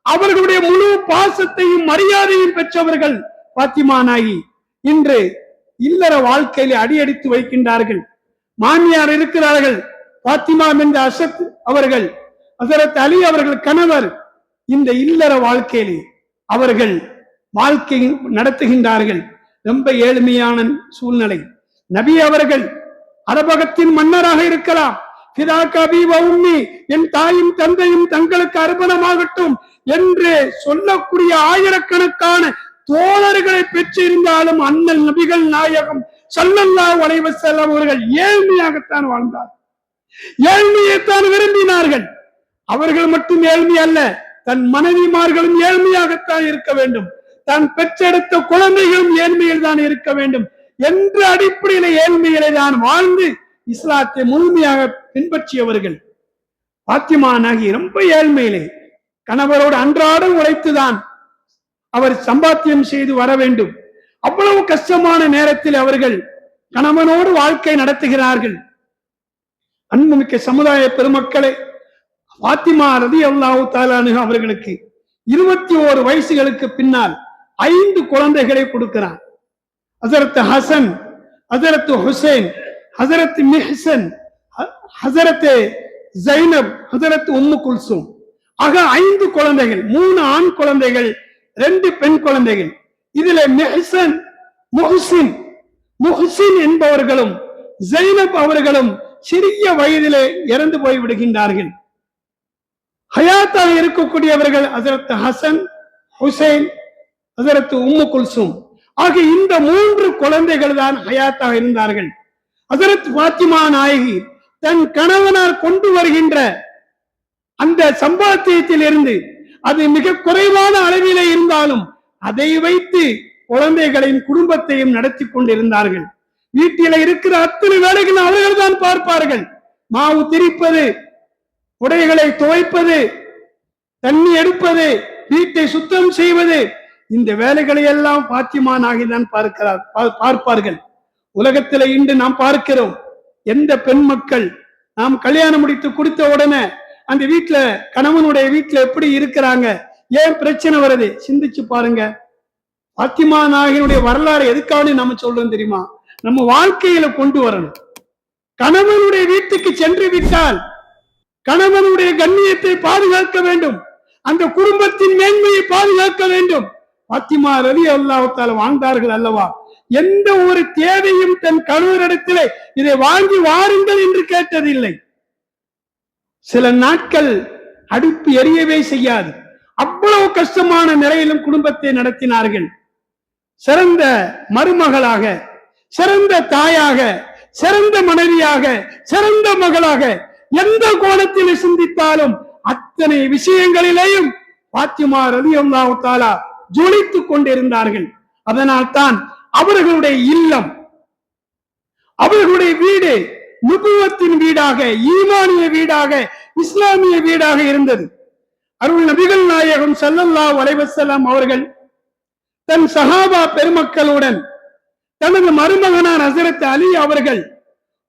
அவர்களுடைய முழு பாசத்தையும் மரியாதையும் பெற்றவர்கள் பாத்திமா நாயகி இன்று இல்லற வாழ்க்கையிலே அடியெடுத்து வைக்கின்றார்கள். மாமியார் இருக்கிறார்கள், பாத்திமா என்ற அசத் அவர்கள், ஹஜ்ரத் அலி அவர்கள் கணவர். இந்த இல்லற வாழ்க்கையிலே அவர்கள் வாழ்க்கை நடத்துகின்றார்கள். ரொம்ப ஏழ்மையான சூழ்நிலை. நபி அவர்கள் அரபகத்தின் மன்னராக இருக்கலாம். என் தாயும் தந்தையும் தங்களுக்கு அர்ப்பணமாகட்டும் என்று சொல்லக்கூடிய ஆயிரக்கணக்கான தோழர்களை பெற்றிருந்தாலும் அண்ணல் நபிகள் நாயகம் ஸல்லல்லாஹு அலைஹி வஸல்லம் அவர்கள் ஏழ்மையாகத்தான் வாழ்ந்தார். ஏழ்மையைத்தான் விரும்பினார்கள். அவர்கள் மட்டும் ஏழ்மை அல்ல, தன் மனைவிமார்களும் ஏழ்மையாகத்தான் இருக்க வேண்டும், தான் பெற்றெடுத்த குழந்தைகளும் ஏழ்மையில் தான் இருக்க வேண்டும் என்ற அடிப்படையில ஏழ்மையிலே தான் வாழ்ந்து இஸ்லாத்தை முழுமையாக பின்பற்றியவர்கள். பாத்திமா நாயகி ரொம்ப ஏழ்மையிலே கணவரோடு அன்றாடம் உழைத்துதான் அவர் சம்பாத்தியம் செய்து வர வேண்டும். அவ்வளவு கஷ்டமான நேரத்தில் அவர்கள் கணவனோடு வாழ்க்கை நடத்துகிறார்கள். அன்புமிக்க சமுதாய பெருமக்களே, பாத்திமா ரலியல்லாஹு தஆலா அன்ஹா அவர்களுக்கு 21 வயசுகளுக்கு பின்னால் 5 குழந்தைகளை கொடுக்கிறார். ஹஜ்ரத் ஹசன், ஹஜ்ரத் ஹுசைன், ஹஜ்ரத் மிஹ்சன், ஹஜ்ரத் ஜைனப், ஹஜ்ரத் உம்மு குல்சூம் ஆக 5 குழந்தைகள். 3 ஆண் குழந்தைகள், 2 பெண் குழந்தைகள். இதில் முஹ்சின் என்பவர்களும் ஜைனப் அவர்களும் சிறிய வயதிலே இறந்து போய் விடுகின்றார்கள். ஹயாத்தாக இருக்கக்கூடியவர்கள் ஹஜ்ரத் ஹசன், ஹுசைன், ஹஜ்ரத் உம்மு குல்சூம் ஆக இந்த 3 குழந்தைகள் தான் ஹயாத்தாக இருந்தார்கள். ஹஜ்ரத் பாத்திமா நாயகி தன் கணவனார் கொண்டு வருகின்ற அந்த சம்பாத்தியத்தில் இருந்து அது மிக குறைவான அளவிலே இருந்தாலும் அதை வைத்து குழந்தைகளின் குடும்பத்தையும் நடத்தி கொண்டிருந்தார்கள். வீட்டில இருக்கிற அத்தனை வேலைகள் அவர்கள் தான் பார்ப்பார்கள். மாவு திரிப்பது, உடைகளை துவைப்பது, தண்ணி எடுப்பது, வீட்டை சுத்தம் செய்வது, இந்த வேலைகளை எல்லாம் பாத்திமா நாயகி தான் பார்ப்பார்கள். உலகத்திலே இன்று நாம் பார்க்கிறோம், எந்த பெண் மக்கள் நாம் கல்யாணம் முடித்து கொடுத்த உடனே அந்த வீட்டுல கணவனுடைய வீட்டுல எப்படி இருக்கிறாங்க, ஏன் பிரச்சனை வருது சிந்திச்சு பாருங்க. பாத்திமா நாயகியினுடைய வரலாறு எதுக்காக நம்ம சொல்றோம் தெரியுமா? நம்ம வாழ்க்கையில கொண்டு வரணும். கணவனுடைய வீட்டுக்கு சென்று விட்டால் கணவனுடைய கண்ணியத்தை பாதுகாக்க வேண்டும், அந்த குடும்பத்தின் மேன்மையை பாதுகாக்க வேண்டும். பாத்திமா ரலியல்லாஹு தஆலா வாழ்ந்தார்கள் அல்லவா? எந்த ஒரு தேவையும் தன் கணவரிடத்திலே இதை வாங்கி வாருங்கள் என்று கேட்டதில்லை. சில நாட்கள் அடுப்பு எரியவே செய்யாது, அவ்வளவு கஷ்டமான நிலையிலும் குடும்பத்தை நடத்தினார்கள். சிறந்த மருமகளாக, சிறந்த தாயாக, சிறந்த மனைவியாக, சிறந்த மகளாக எந்த கோணத்தில் சிந்தித்தாலும் அத்தனை விஷயங்களிலேயும் பாத்திமா ரலியல்லாஹு தஆலா ஜொலித்துக் கொண்டிருந்தார்கள். அதனால் தான் அவர்களுடைய இல்லம், அவர்களுடைய வீடு நுபுவத்தின் வீடாக, ஈமானிய வீடாக, இஸ்லாமிய வீடாக இருந்தது. அருள் நபிகள் நாயகம் ஸல்லல்லாஹு அலைஹி வஸல்லம் அவர்கள் தன் சஹாபா பெருமக்களுடன் தனது மருமகனார் ஹஜ்ரத் அலி அவர்கள்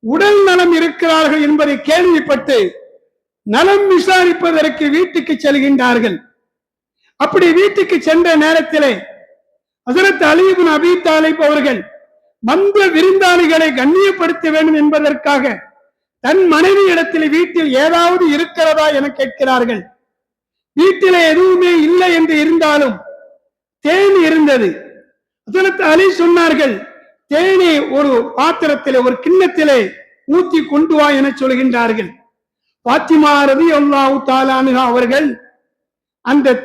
உடல் நலம் இருக்கிறார்கள் என்பதை கேள்விப்பட்டு நலம் விசாரிப்பதற்கு வீட்டுக்கு செல்கின்றார்கள். அப்படி வீட்டுக்கு சென்ற நேரத்திலே ஹஜ்ரத் அலி இப்னு அபீ தாலிப் அவர்கள் வந்த விருந்தாளிகளை கண்ணியப்படுத்த வேண்டும் என்பதற்காக தன் மனைவி இடத்தில் வீட்டில் ஏதாவது இருக்கிறதா என கேட்கிறார்கள். வீட்டிலே எதுவுமே இல்லை என்று இருந்தாலும் தேன் இருந்தது. ஹஜ்ரத் அலி சொன்னார்கள், தேனை ஒரு பாத்திரத்திலே, ஒரு கிண்ணத்திலே ஊத்தி கொண்டு வா என சொல்கின்றார்கள். பாத்திமா ரலியல்லாஹு தஆலா அன்ஹா அவர்கள் அந்த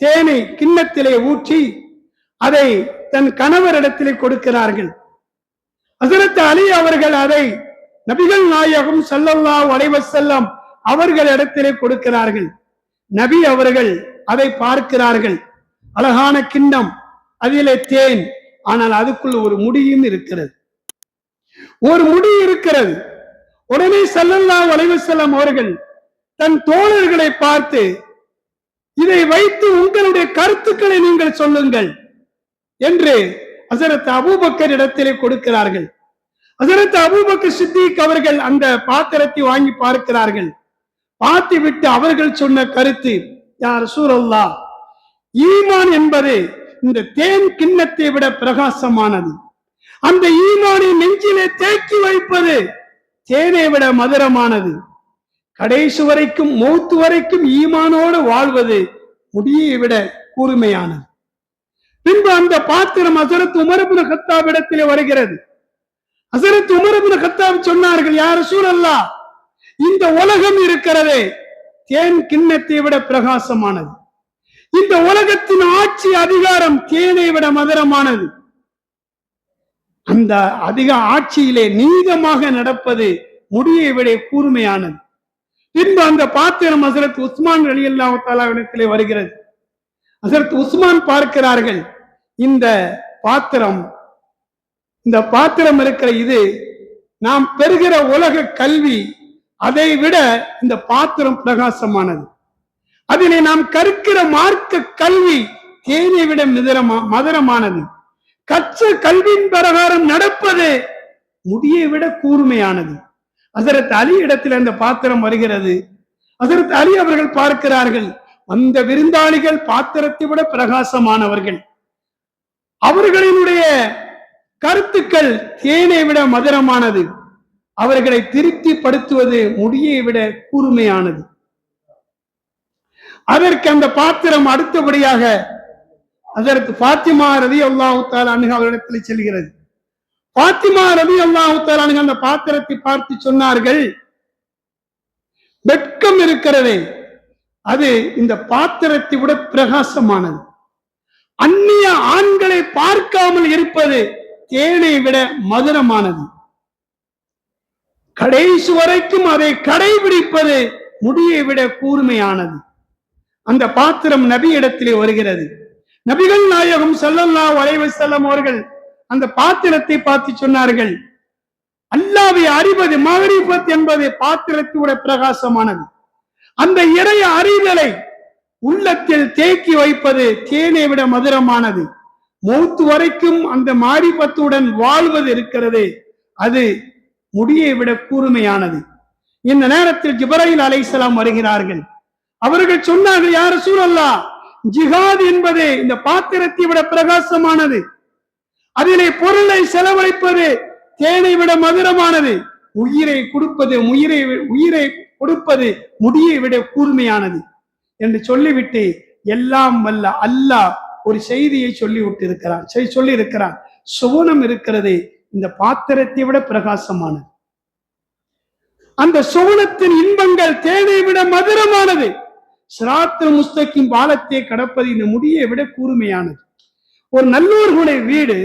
தேனை கிண்ணத்திலே ஊற்றி அதை தன் கணவரிடத்திலே கொடுக்கிறார்கள். ஹஜ்ரத் அலி அவர்கள் அதை நபிகள் நாயகம் ஸல்லல்லாஹு அலைஹி வஸல்லம் அவர்களிடத்திலே கொடுக்கிறார்கள். நபி அவர்கள் அதை பார்க்கிறார்கள். அழகான கிண்ணம், அதிலே தேன், ஆனால் அதுக்குள்ள ஒரு முடியும் இருக்கிறது. ஒரு முடி இருக்கிறது. உடனே ஸல்லல்லாஹு அலைஹி வஸல்லம் அவர்கள் தன் தோழர்களை பார்த்து, இதை வைத்து உங்களுடைய கருத்துக்களை நீங்கள் சொல்லுங்கள் என்று ஹஜரத் அபூபக்கர் இடத்திலே கொடுக்கிறார்கள். ஹஜரத் அபூபக்கர் சித்திக் அவர்கள் அந்த பாத்திரத்தை வாங்கி பார்க்கிறார்கள். பார்த்து விட்டு அவர்கள் சொன்ன கருத்து, யா ரசூலல்லாஹ், ஈமான் என்பது இந்த தேன் கிண்ணத்தை விட பிரகாசமானது. அந்த ஈமானை நெஞ்சிலே தேக்கி வைப்பது தேனை விட மதுரமானது. கடைசி வரைக்கும், மௌத்து வரைக்கும் ஈமானோடு வாழ்வது முடியை விட கூர்மையானது. பின்பு அந்த பாத்திரம் ஹஜரத் உமர் இப்னு கத்தாப் இடத்திலே வருகிறது. ஹஜரத் உமர் இப்னு கத்தாப் சொன்னார்கள், யா ரசூலல்லாஹ், இந்த உலகம் இருக்கிறதே தேன் கிண்ணத்தை விட பிரகாசமானது. இந்த உலகத்தின் ஆட்சி அதிகாரம் தேனை விட மதுரமானது. அந்த அதிக ஆட்சியிலே நீதமாக நடப்பது முடியை விட கூர்மையானது. பின்பு அந்த பாத்திரம் ஹஜரத் உஸ்மான் ரலியல்லாஹு தஆலா இடத்திலே வருகிறது. ஹஜரத் உஸ்மான் பார்க்கிறார்கள், இந்த பாத்திரம் இருக்கிற இது நாம் பெறுகிற உலக கல்வி, அதை விட இந்த பாத்திரம் பிரகாசமானது. அதிலே நாம் கற்கிற மார்க்க கல்வி தேனை விட மதுரமானது. கற்ற கல்வியின் பிரகாரம் நடப்பது முடியை விட கூர்மையானது. ஹஜரத் அலி இடத்தில் அந்த பாத்திரம் வருகிறது. ஹஜரத் அலி அவர்கள் பார்க்கிறார்கள், அந்த விருந்தாளிகள் பாத்திரத்தை விட பிரகாசமானவர்கள். அவர்களினுடைய கருத்துக்கள் தேனை விட மதுரமானது. அவர்களை திருப்திப்படுத்துவது முடியை விட கூர்மையானது. அதற்கு அந்த பாத்திரம் அடுத்தபடியாக அதற்கு ஃபாத்திமா ரலியல்லாஹு தஆலா அன்ஹா அவரிடத்தில் செல்கிறது. ஃபாத்திமா ரலியல்லாஹு தஆலா அன்ஹா அந்த பாத்திரத்தை பார்த்து சொன்னார்கள், வெட்கம் இருக்கிறதே அது இந்த பாத்திரத்தை விட பிரகாசமானது. அந்நிய ஆண்களை பார்க்காமல் இருப்பது தேனை விட மதுரமானது. கடைசி வரைக்கும் அதை கடைபிடிப்பது முடியை விட கூர்மையானது. அந்த பாத்திரம் நபி இடத்திலே வருகிறது. நபிகள் நாயகம் ஸல்லல்லாஹு அலைஹி வஸல்லம் அவர்கள் அந்த பாத்திரத்தை பார்த்து சொன்னார்கள், அல்லாஹ்வை அறிவது மஅரிஃபத் என்பது பாத்திரத்தை விட பிரகாசமானது. அந்த இறை அறிதலை உள்ளத்தில் தேக்கி வைப்பது தேனை விட மதுரமானது. மௌத்து வரைக்கும் அந்த மாரிபத்துடன் வாழ்வது இருக்கிறது, அது முடியை விட கூர்மையானது. இந்த நேரத்தில் ஜிப்ரீல் அலைஹிஸ்ஸலாம் வருகிறார்கள். அவர்கள் சொன்னார்கள், யா ரசூலல்லாஹ், ஜிஹாத் என்பது இந்த பாத்திரத்தை விட பிரகாசமானது. அதிலே பொருளை செலவழிப்பது தேனை விட மதுரமானது. உயிரை கொடுப்பது முடியை விட கூர்மையானது என்று சொல்லிவிட்டு, எல்லாம் வல்ல அல்லாஹ் ஒரு செய்தியை சொல்லி இருக்கிறான். சுவனம் இருக்கிறது இந்த பாத்திரத்தை விட பிரகாசமானது. அந்த சுவனத்தின் இன்பங்கள் தேனை விட மதுரமானது. சிராத்துல் முஸ்தகீம் பாலத்தை கடப்பது இந்த முடியை விட கூர்மையானது. ஒரு நல்லோர்களுடைய வீடு,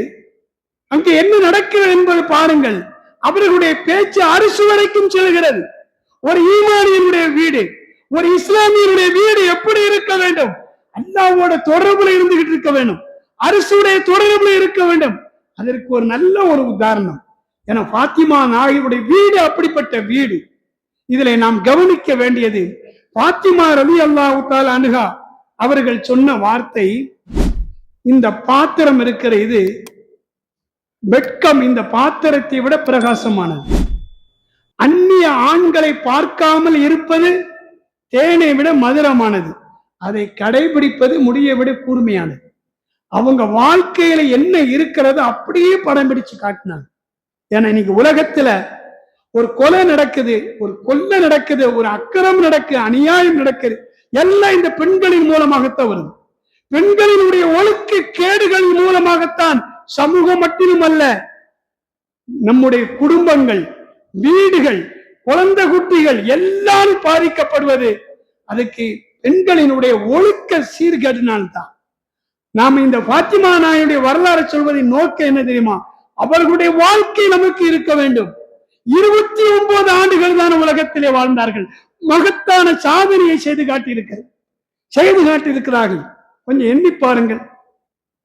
அங்கே என்ன நடக்கிறது என்பது பாருங்கள். அவர்களுடைய பேச்சு அரிசு வரைக்கும் செல்கிறது. ஒரு ஈமானியனுடைய வீடு, ஒரு இஸ்லாமியனுடைய வீடு எப்படி இருக்க வேண்டும்? அல்லாஹ்வோட தொடர்புல இருந்துகிட்டு இருக்க வேண்டும், அரிசுடைய தொடர்புல இருக்க வேண்டும். அதற்கு ஒரு நல்ல ஒரு உதாரணம். என ஃபாத்திமா நாயகியுடைய வீடு அப்படிப்பட்ட வீடு. இதிலே நாம் கவனிக்க வேண்டியது, ஃபாத்திமா ரலியல்லாஹு தஆலா அன்ஹா அவர்கள் சொன்ன வார்த்தை, இந்த பாத்திரம் இருக்கிற இது வெட்கம் இந்த பாத்திரத்தை விட பிரகாசமானது. அந்நிய ஆண்களை பார்க்காமல் இருப்பது தேனை விட மதுரமானது. அதை கடைபிடிப்பது முடியை விட கூர்மையானது. அவங்க வாழ்க்கையில என்ன இருக்கிறது அப்படியே படம் பிடிச்சு காட்டினாங்க. ஏன்னா இன்னைக்கு உலகத்துல ஒரு கொலை நடக்குது, ஒரு கொள்ளை நடக்குது, ஒரு அக்கிரம் நடக்குது, அநியாயம் நடக்குது, எல்லாம் இந்த பெண்களின் மூலமாகத்தான் வருது. பெண்களினுடைய ஒழுக்க கேடுகளின் மூலமாகத்தான் சமூகம் மட்டும் அல்ல, நம்முடைய குடும்பங்கள், வீடுகள், குழந்தை குட்டிகள் எல்லாரும் பாதிக்கப்படுவது அதுக்கு பெண்களினுடைய ஒழுக்க சீர்கேடினால்தான். நாம இந்த ஃபாத்திமா நாயுடைய வரலாறு சொல்வதின் நோக்கம் என்ன தெரியுமா? அவர்களுடைய வாழ்க்கை நமக்கு இருக்க வேண்டும். 29 ஆண்டுகள் தான் உலகத்திலே வாழ்ந்தார்கள். மகத்தான சாதனையை செய்து காட்டியிருக்கிறது. செய்து காட்டியிருக்கிறார்கள். கொஞ்சம் எண்ணி பாருங்கள்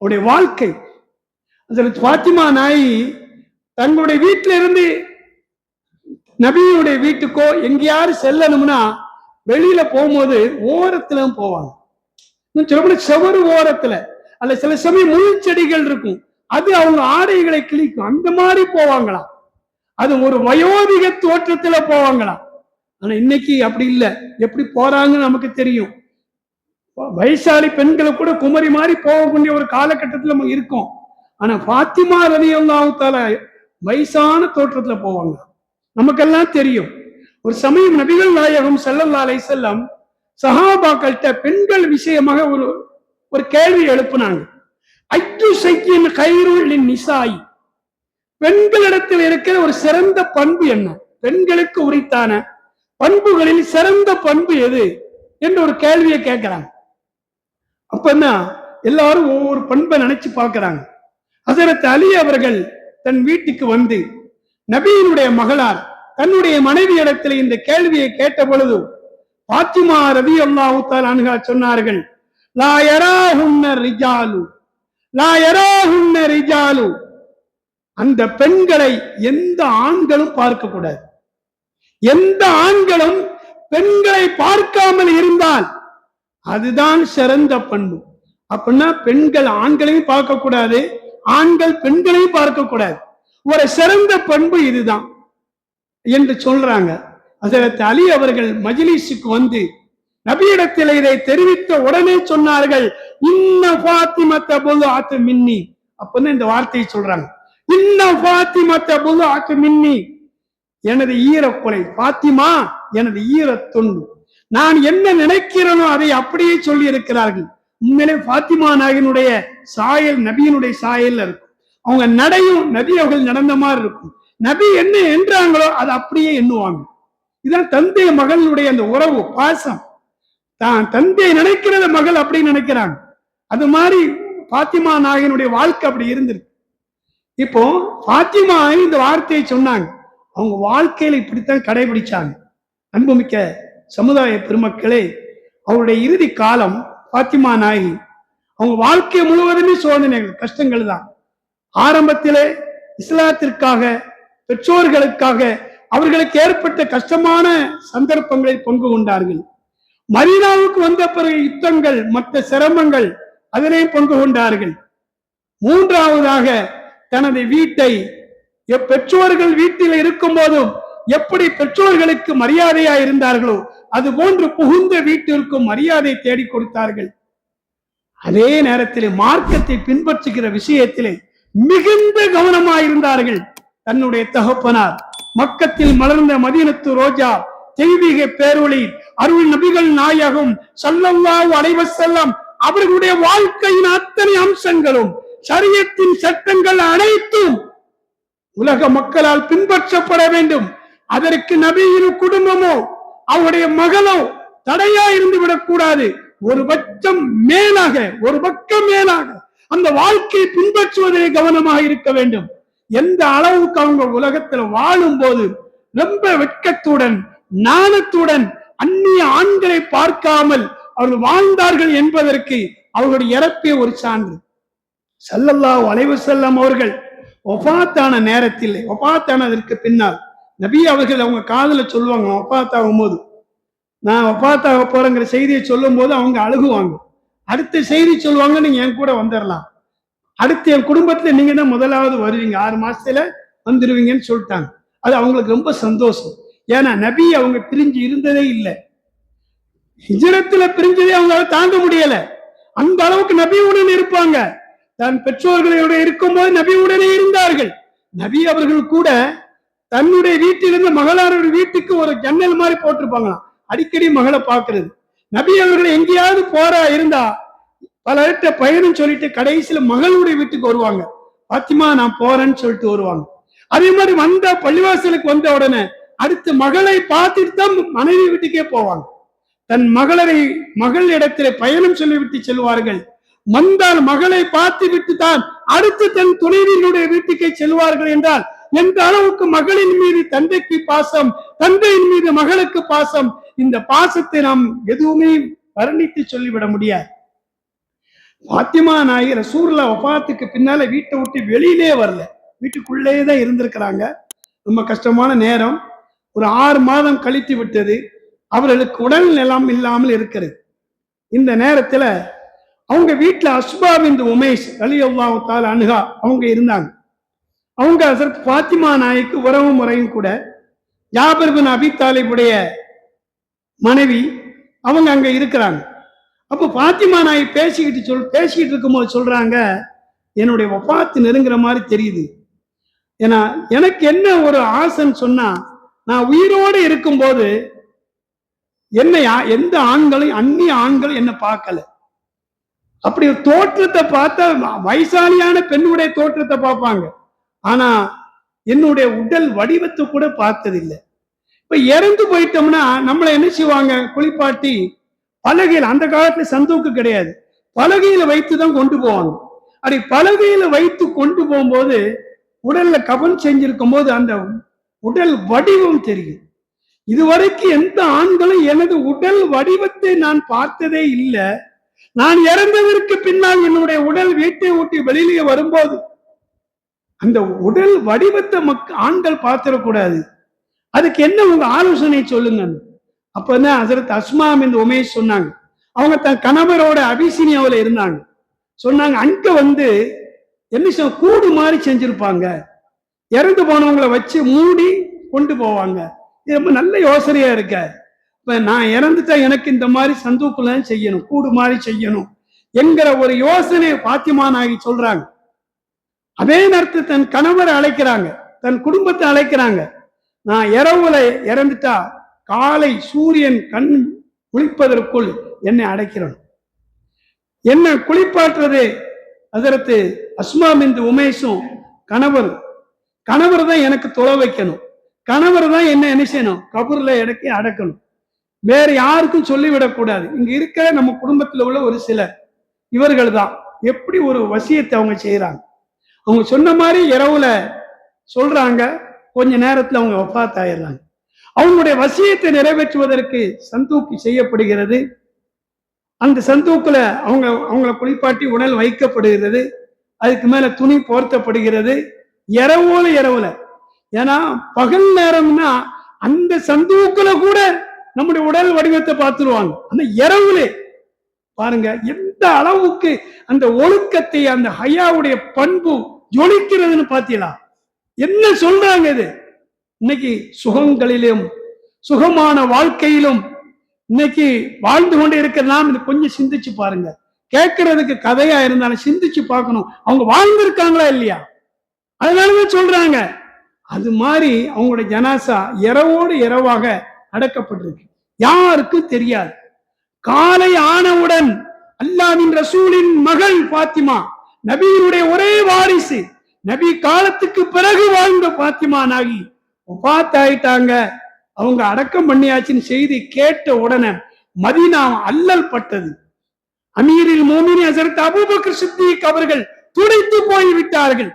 அவருடைய வாழ்க்கை. அதில் பாத்திமா நாயி தங்களுடைய வீட்டில இருந்து நபியுடைய வீட்டுக்கோ எங்கேயாரு செல்லணும்னா வெளியில போகும்போது ஓரத்துல போவாங்க. செவரு ஓரத்துல அல்ல சில சமயம் முள் செடிகள் இருக்கும், அது அவங்க ஆடைகளை கிழிக்கும், அந்த மாதிரி போவாங்களாம். அது ஒரு வயோதிக தோற்றத்துல போவாங்களாம். ஆனா இன்னைக்கு அப்படி இல்லை. எப்படி போறாங்கன்னு நமக்கு தெரியும். வயசாளி பெண்களை கூட குமரி மாதிரி போகக்கூடிய ஒரு காலகட்டத்தில் நம்ம இருக்கோம். ஆனா பாத்திமா ரலியல்லாஹு தஆலா வயசான தோற்றத்துல போவாங்க. நமக்கெல்லாம் தெரியும். ஒரு சமயம் நபிகள் நாயகம் ஸல்லல்லாஹு அலைஹி வஸல்லம் சஹாபாக்கள்கிட்ட பெண்கள் விஷயமாக ஒரு கேள்வி எழுப்புனாங்க. ஐத்து ஷையின் கைருல் லின்னிசாய், பெண்களிடத்தில் இருக்கிற ஒரு சிறந்த பண்பு என்ன, பெண்களுக்கு உரித்தான பண்புகளில் சிறந்த பண்பு எது என்று ஒரு கேள்வியை கேட்கிறாங்க. அப்பன்னா எல்லாரும் ஒவ்வொரு பண்பை நினைச்சு பார்க்கிறாங்க. ஹஜரத் அலி அவர்கள் தன் வீட்டுக்கு வந்து நபியினுடைய மகளார் தன்னுடைய மனைவி இடத்துல இந்த கேள்வியை கேட்ட பொழுது பாத்திமா ரலியல்லாஹு தஆலா அன்ஹா சொன்னார்கள், லா யராஹுன்ன ரிஜாலு, லா யராஹுன்ன ரிஜாலு, அந்த பெண்களை எந்த ஆண்களும் பார்க்க கூடாது. எந்த ஆண்களும் பெண்களை பார்க்காமல் இருந்தால் அதுதான் சிறந்த பண்பு. அப்படின்னா பெண்கள் ஆண்களையும் பார்க்க கூடாது, ஆண்கள் பெண்களையும் பார்க்க கூடாது. ஒரு சிறந்த பண்பு இதுதான் என்று சொல்றாங்க. ஹஜரத் அலி அவர்கள் மஜ்லிஸுக்கு வந்து நபியிடத்தில் இதை தெரிவித்த உடனே சொன்னார்கள், இன்ன ஃபாத்திமத்த புல்ஆத்து மின்னி. அப்பதான் இந்த வார்த்தையை சொல்றாங்க, இன்ன ஃபாத்திமத்த புல்ஆத்து மின்னி, எனது ஈரக்குலை, பாத்திமா எனது ஈரத்துண்டு, நான் என்ன நினைக்கிறேனோ அதை அப்படியே சொல்லி இருக்கிறார்கள். உண்மையிலே பாத்திமா நாயகனுடைய சாயல் நபியினுடைய சாயல் இருக்கும். அவங்க நடையும் நபி அவர்கள் நடந்த மாதிரி இருக்கும். நபி என்ன என்றாங்களோ அதை அப்படியே எண்ணுவாங்க. இதான் தந்தை மகளுடைய அந்த உறவு, பாசம். தான் தந்தை நினைக்கிறத மகள் அப்படி நினைக்கிறாங்க. அது மாதிரி பாத்திமா நாயகனுடைய வாழ்க்கை அப்படி இருந்திருக்கு. இப்போ பாத்திமா இந்த வார்த்தையை சொன்னாங்க, அவங்க வாழ்க்கையில இப்படித்தான் கடைபிடிச்சாங்க. அன்புமிக்க சமுதாய பெருமக்களே, அவருடைய இறுதி காலம் பாத்திமா நாயகி அவங்க வாழ்க்கை முழுவதுமே சோதனைகள், கஷ்டங்கள் தான். ஆரம்பத்திலே இஸ்லாத்திற்காக, பெற்றோர்களுக்காக அவர்களுக்கு ஏற்பட்ட கஷ்டமான சந்தர்ப்பங்களில் பங்கு கொண்டார்கள். மதீனாவுக்கு வந்த பிறகு யுத்தங்கள், மற்ற சிரமங்கள், அதிலே பங்கு கொண்டார்கள். மூன்றாவதாக தனது வீட்டை, பெற்றோர்கள் வீட்டில் இருக்கும் போதும் எப்படி பெற்றோர்களுக்கு மரியாதையா இருந்தார்களோ அது போன்று புகுந்த வீட்டிற்கும் மரியாதை தேடி கொடுத்தார்கள். அதே நேரத்தில் மார்க்கத்தை பின்பற்றுகிற விஷயத்திலே மிகுந்த கவனமாயிருந்தார்கள். தன்னுடைய தகப்பனார் மக்கத்தில் மலர்ந்த மதீனத்து ரோஜா, தெய்வீக பேரொளி, அருள் நபிகள் நாயகம் ஸல்லல்லாஹு அலைஹி வஸல்லம் அவர்களுடைய வாழ்க்கையின் அத்தனை அம்சங்களும், ஷரியத்தின் சட்டங்கள் அனைத்தும் உலக மக்களால் பின்பற்றப்பட வேண்டும். அதற்கு நபியின் குடும்பமோ அவருடைய மகளோ தடையா இருந்து விடக்கூடாது. ஒரு பட்சம் மேலாக, ஒரு பக்கம் மேலாக அந்த வாழ்க்கையை பின்பற்றுவதிலே கவனமாக இருக்க வேண்டும். எந்த அளவுக்கு அவங்க உலகத்தில் வாழும் போது ரொம்ப வெட்கத்துடன், நாணத்துடன், அந்நிய ஆண்களை பார்க்காமல் அவர்கள் வாழ்ந்தார்கள் என்பதற்கு அவர்களுடைய இறப்பே ஒரு சான்று. ஸல்லல்லாஹு அலைஹி வஸல்லம் அவர்கள் வஃபாத்தான நேரத்தில், வஃபாத்தானதற்கு பின்னால் நபி அவர்கள் அவங்க காதுல சொல்லுவாங்க, வஃபாத்தாகும் போது, நான் வஃபாத்தாக போறேங்கிற செய்தியை சொல்லும் போது அவங்க அழுகுவாங்க. அடுத்த செய்தி சொல்லுவாங்க, நீங்க என் கூட வந்துடலாம், அடுத்து என் குடும்பத்துல நீங்க தான் முதலாவது வருவீங்க, 6 மாசத்துல வந்துருவீங்கன்னு சொல்லிட்டாங்க. அது அவங்களுக்கு ரொம்ப சந்தோஷம். ஏன்னா நபி அவங்க பிரிஞ்சு இருந்ததே இல்லை. ஹிஜ்ரத்துல பிரிஞ்சதே அவங்களால தாங்க முடியல. அந்த அளவுக்கு நபியுடன் இருப்பாங்க. தன் பெற்றோர்களோட இருக்கும்போது நபியுடனே இருந்தார்கள். நபி அவர்கள் கூட தன்னுடைய வீட்டிலிருந்து மகளாருடைய வீட்டுக்கு ஒரு ஜன்னல் மாதிரி போட்டிருப்பாங்களாம், அடிக்கடி மகளை பார்க்கிறது. நபி அவர்கள் எங்கேயாவது போறா இருந்தா பலர்கிட்ட பயணம் சொல்லிட்டு கடைசியில மகளுடைய வீட்டுக்கு வருவாங்க. பாத்திமா நான் போறேன்னு சொல்லிட்டு வருவாங்க. அதே மாதிரி வந்த பள்ளிவாசலுக்கு வந்த உடனே அடுத்து மகளை பார்த்துட்டு தான் மனைவி வீட்டுக்கே போவாங்க. தன் மகள் இடத்திலே பயணம் சொல்லிவிட்டு செல்வார்கள். வந்தால் மகளை பார்த்து விட்டு தான் அடுத்து தன் துணைவியினுடைய வீட்டுக்கே செல்வார்கள். என்றால் எந்த அளவுக்கு மகளின் மீது தந்தைக்கு பாசம், தந்தையின் மீது மகளுக்கு பாசம். இந்த பாசத்தை நாம் எதுவுமே வர்ணித்து சொல்லிவிட முடியாது. பாத்திமா நாயகி ரசூலுல்லாஹ் வஃபாத்துக்கு பின்னால வீட்டை விட்டு வெளியிலே வரல, வீட்டுக்குள்ளேயே தான் இருந்திருக்கிறாங்க. ரொம்ப கஷ்டமான நேரம். ஒரு 6 மாதம் கழித்து விட்டது. அவர்களுக்கு உடல் நலம் இல்லாமல் இருக்கிறது. இந்த நேரத்துல அவங்க வீட்டுல அஸ்மா பின்த் உமைஸ் ரலியல்லாஹு தஆலா அன்ஹா அவங்க இருந்தாங்க. அவங்க ஹஸரத் பாத்திமா நாய்க்கு உறவு முறையும் கூட. ஜாபிர் பின் அபி தாலிபுடைய மனைவி அவங்க அங்க இருக்கிறாங்க. அப்போ பாத்திமா நாய் பேசிக்கிட்டு இருக்கும்போது சொல்றாங்க, என்னுடைய வஃபாத்து நெருங்குற மாதிரி தெரியுது. ஏன்னா எனக்கு என்ன ஒரு ஆசைன்னு சொன்னா, நான் உயிரோடு இருக்கும்போது என்னையா எந்த ஆண்களும் அந்நிய ஆண்களும் என்ன பார்க்கல. அப்படி ஒரு தோற்றத்தை பார்த்தா வயசாலியான பெண்ணுடைய தோற்றத்தை பார்ப்பாங்க. ஆனா என்னுடைய உடல் வடிவத்தை கூட பார்த்ததில்லை. இப்ப இறந்து போயிட்டோம்னா நம்மளை என்ன செய்வாங்க, குளிப்பாட்டி பலகையில், அந்த காலத்துல சந்தூக்கு கிடையாது, பலகையில வைத்துதான் கொண்டு போவாங்க. அப்படி பலகையில வைத்து கொண்டு போகும்போது உடல்ல கபன் செஞ்சிருக்கும் போது அந்த உடல் வடிவம் தெரியும். இதுவரைக்கும் எந்த ஆண்களும் எனது உடல் வடிவத்தை நான் பார்த்ததே இல்லை. நான் இறந்ததற்கு பின்னால் என்னுடைய உடல் வீட்டை விட்டு வெளியிலே வரும்போது அந்த உடல் வடிவத்தை ஆண்கள் பார்த்திடக்கூடாது. அதுக்கு என்ன உங்க ஆலோசனை சொல்லுங்க. அப்பதான் ஹஸரத் அஸ்மா பின்த் உமைஸ் சொன்னாங்க. அவங்க தன் கணவரோட அபிசீனியாவில் இருந்தாங்க. சொன்னாங்க, அங்க வந்து என்ன கூடு மாதிரி செஞ்சிருப்பாங்க, இறந்து போனவங்களை வச்சு மூடி கொண்டு போவாங்க. இது ரொம்ப நல்ல யோசனையா இருக்க. இப்ப நான் இறந்துட்டா எனக்கு இந்த மாதிரி சந்தூக்குல செய்யணும், கூடு மாதிரி செய்யணும் என்கிற ஒரு யோசனை பாத்திமா நாயகி சொல்றாங்க. அதே நேரத்தில் தன் கணவரை அழைக்கிறாங்க, தன் குடும்பத்தை அழைக்கிறாங்க. நான் இரவுல இறந்துட்டா காலை சூரியன் கண் குளிப்பதற்குள் என்னை அடைக்கிறோம். என்ன குளிப்பாற்றுறது ஹஸரத் அஸ்மா பின்த் உமைஸும் கணவர் தான் எனக்கு தொலை வைக்கணும், கணவர் தான் என்ன செய்யணும், கபூர்ல இடக்கி அடக்கணும். வேற யாருக்கும் சொல்லிவிடக்கூடாது. இங்க இருக்கிற நம்ம குடும்பத்தில் உள்ள ஒரு சிலர் இவர்கள் தான் எப்படி ஒரு வசியத்தை அவங்க செய்யறாங்க. அவங்க சொன்ன மாதிரி இரவுல சொல்றாங்க, கொஞ்ச நேரத்துல அவங்க வஃபாத் ஆயிடுறாங்க. அவங்களுடைய வசியத்தை நிறைவேற்றுவதற்கு சந்தூக்கு செய்யப்படுகிறது. அந்த சந்தூக்குல அவங்கள குளிப்பாட்டி உடல் வைக்கப்படுகிறது. அதுக்கு மேல துணி போர்த்தப்படுகிறது. இரவுல ஏன்னா பகல் நேரம்னா அந்த சந்தூக்குல கூட நம்முடைய உடல் வடிவத்தை பார்த்துருவாங்க. அந்த இரவுல பாருங்க எந்த அளவுக்கு அந்த ஒழுக்கத்தை, அந்த ஹயாவுடைய பண்பு ஜொலிக்கிறதுன்னு பாத்தீங்களா? என்ன சொல்றாங்க இது? இன்னைக்கு சுகங்களிலும் சுகமான வாழ்க்கையிலும் இன்னைக்கு வாழ்ந்து கொண்டே இருக்கிற நாம் இது கொஞ்சம் சிந்திச்சு பாருங்க. கேட்கறதுக்கு கதையா இருந்தாலும் சிந்திச்சு பார்க்கணும், அவங்க வாழ்ந்திருக்காங்களா இல்லையா? அதனாலதான் சொல்றாங்க. அது மாதிரி அவங்களுடைய ஜனாசா இரவோடு இரவாக அடக்கப்பட்டிருக்கு. யாருக்கும் தெரியாது. காலை ஆனவுடன் அல்லாஹ்வின் ரசூலின் மகள் பாத்திமா, நபியினுடைய ஒரே வாரிசு, நபி காலத்துக்கு பிறகு வாழ்ந்த பாத்திமா நாகி வஃபாத் ஆயிட்டாங்க. அவங்க அடக்கம் பண்ணியாச்சுன்னு செய்தி கேட்ட உடனே மதீனா அல்லல் பட்டது. அமீரில் மோமினின் ஹஸரத் அபூபக்கர் சித்திக் அவர்கள் துடித்து போய் விட்டார்கள்.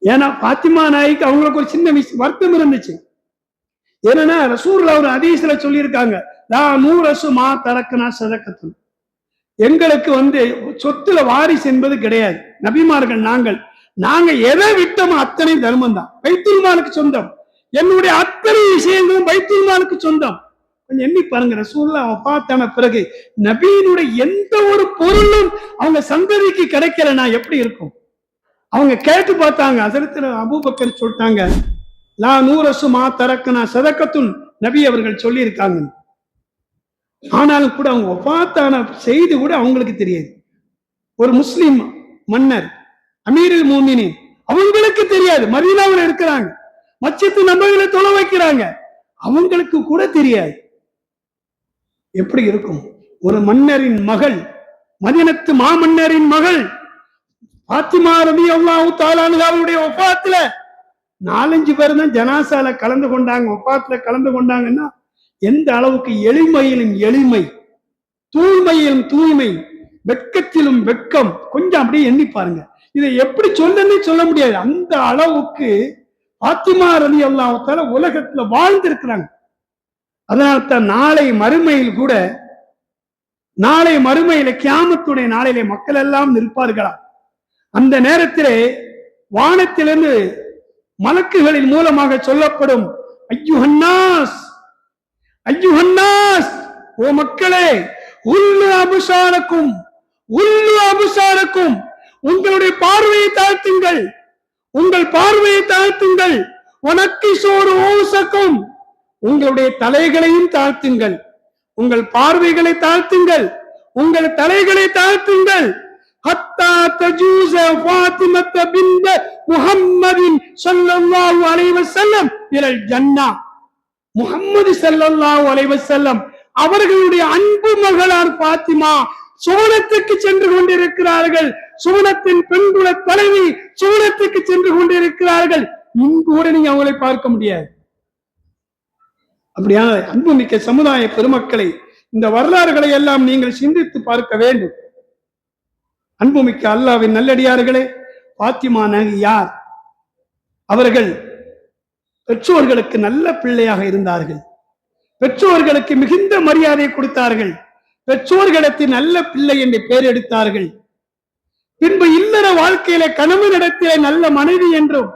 ஏன்னா பாத்திமா நாய்க்கு அவங்களுக்கு ஒரு சின்ன வருத்தம் இருந்துச்சு. ஏன்னா ரசூலுல்லாஹ் ஒரு ஹதீஸ்ல சொல்லியிருக்காங்க, லா நூரசு மா தரக்கனா சதக்கத்து, எங்களுக்கு சொத்துல வாரிசு என்பது கிடையாது. நபிமார்கள் நாங்க எதை விட்டோமோ அத்தனை தர்மம் தான், பைத்துல் மாலுக்கு சொந்தம். என்னுடைய அத்தனை விஷயங்களும் பைத்துல் மாலுக்கு சொந்தம். கொஞ்சம் எண்ணி பாருங்க, ரசூலுல்லாஹ் வஃபாத்தான பிறகு நபியினுடைய எந்த ஒரு பொருளும் அவங்க சந்ததிக்கு கிடைக்கலனா எப்படி இருக்கும்? அவங்க கேட்டு பார்த்தாங்க. ஹஸரத் அபூபக்கர் சொல்லிட்டாங்க, லா நூரசு மா தரக்கனா சதக்கத்துன், நபி அவர்கள் சொல்லி இருக்காங்க. ஆனாலும் கூட அவங்க வஃபாத்தான செய்தி கூட அவங்களுக்கு தெரியாது. ஒரு முஸ்லிம் மன்னர் அமீருல் மோமினின் அவங்களுக்கு தெரியாது. மதீனாவில் இருக்கிறாங்க, மஸ்ஜித் நபவியில தொழ வைக்கிறாங்க, அவங்களுக்கு கூட தெரியாது. எப்படி இருக்கும்? ஒரு மன்னரின் மகள், மதீனத்து மாமன்னரின் மகள் பாத்திமா ரலியல்லாஹு தஆலா அன்ஹாவுடைய வஃபாத்துல 4-5 பேர் தான் ஜனாசால கலந்து கொண்டாங்க. வஃபாத்துல கலந்து கொண்டாங்கன்னா எந்த அளவுக்கு எளிமையிலும் எளிமை, தூய்மையிலும் தூய்மை, வெட்கத்திலும் வெட்கம். கொஞ்சம் அப்படியே எண்ணி பாருங்க. இதை எப்படி சொல்ல முடியாது. அந்த அளவுக்கு பாத்திமா ரலியல்லாஹு தஆலா உலகத்துல வாழ்ந்திருக்கிறாங்க. அதனால்தான் நாளை மறுமையில் கூட நாளை மறுமையில கியாமத்துடைய நாளிலே மக்கள் எல்லாம் நிற்பார்களா? அந்த நேரத்திலே வானத்திலிருந்து மலக்குகளின் மூலமாக சொல்லப்படும், ஐயுஹன்னாஸ் ஐயுஹன்னாஸ், ஓ மக்களே, உள்ளு அபுசாரக்கும் உள்ளு அபுசாரக்கும், உங்களுடைய பார்வையை தாழ்த்துங்கள், உங்கள் பார்வையை தாழ்த்துங்கள். உனக்கு சோறு ஓசக்கும், உங்களுடைய தலைகளையும் தாழ்த்துங்கள், உங்கள் பார்வைகளை தாழ்த்துங்கள், உங்கள் தலைகளை தாழ்த்துங்கள். ஹத்தா தஜூஸ ஃபாத்திமத்த பின்த் முஹம்மதின் ஸல்லல்லாஹு அலைஹி வஸல்லம் இலல் ஜன்னah. முஹம்மது ஸல்லல்லாஹு அலைஹி வஸல்லம் அவர்களுடைய அன்பு மகளார் பாத்திமா சூனத்துக்கு சென்று கொண்டிருக்கிறார்கள். சூனத்தின் பெண்குல தலைவி சூனத்துக்கு சென்று கொண்டிருக்கிறார்கள். இங்கு கூட நீங்க அவங்களை பார்க்க முடியாது. அப்படியா அன்புமிக்க சமுதாய பெருமக்களை, இந்த வரலாறுகளை எல்லாம் நீங்கள் சிந்தித்து பார்க்க வேண்டும். அன்புமிக்க அல்லாஹ்வின் நல்லடியார்களே, பாத்திமா நகி யார்? அவர்கள் பெற்றோர்களுக்கு நல்ல பிள்ளையாக இருந்தார்கள். பெற்றோர்களுக்கு மிகுந்த மரியாதை கொடுத்தார்கள். பெற்றோர்களிடத்தில் நல்ல பிள்ளை என்று பெயர் எடுத்தார்கள். பின்பு இல்லற வாழ்க்கையில கணவனிடத்திலே நல்ல மனைவி என்றும்,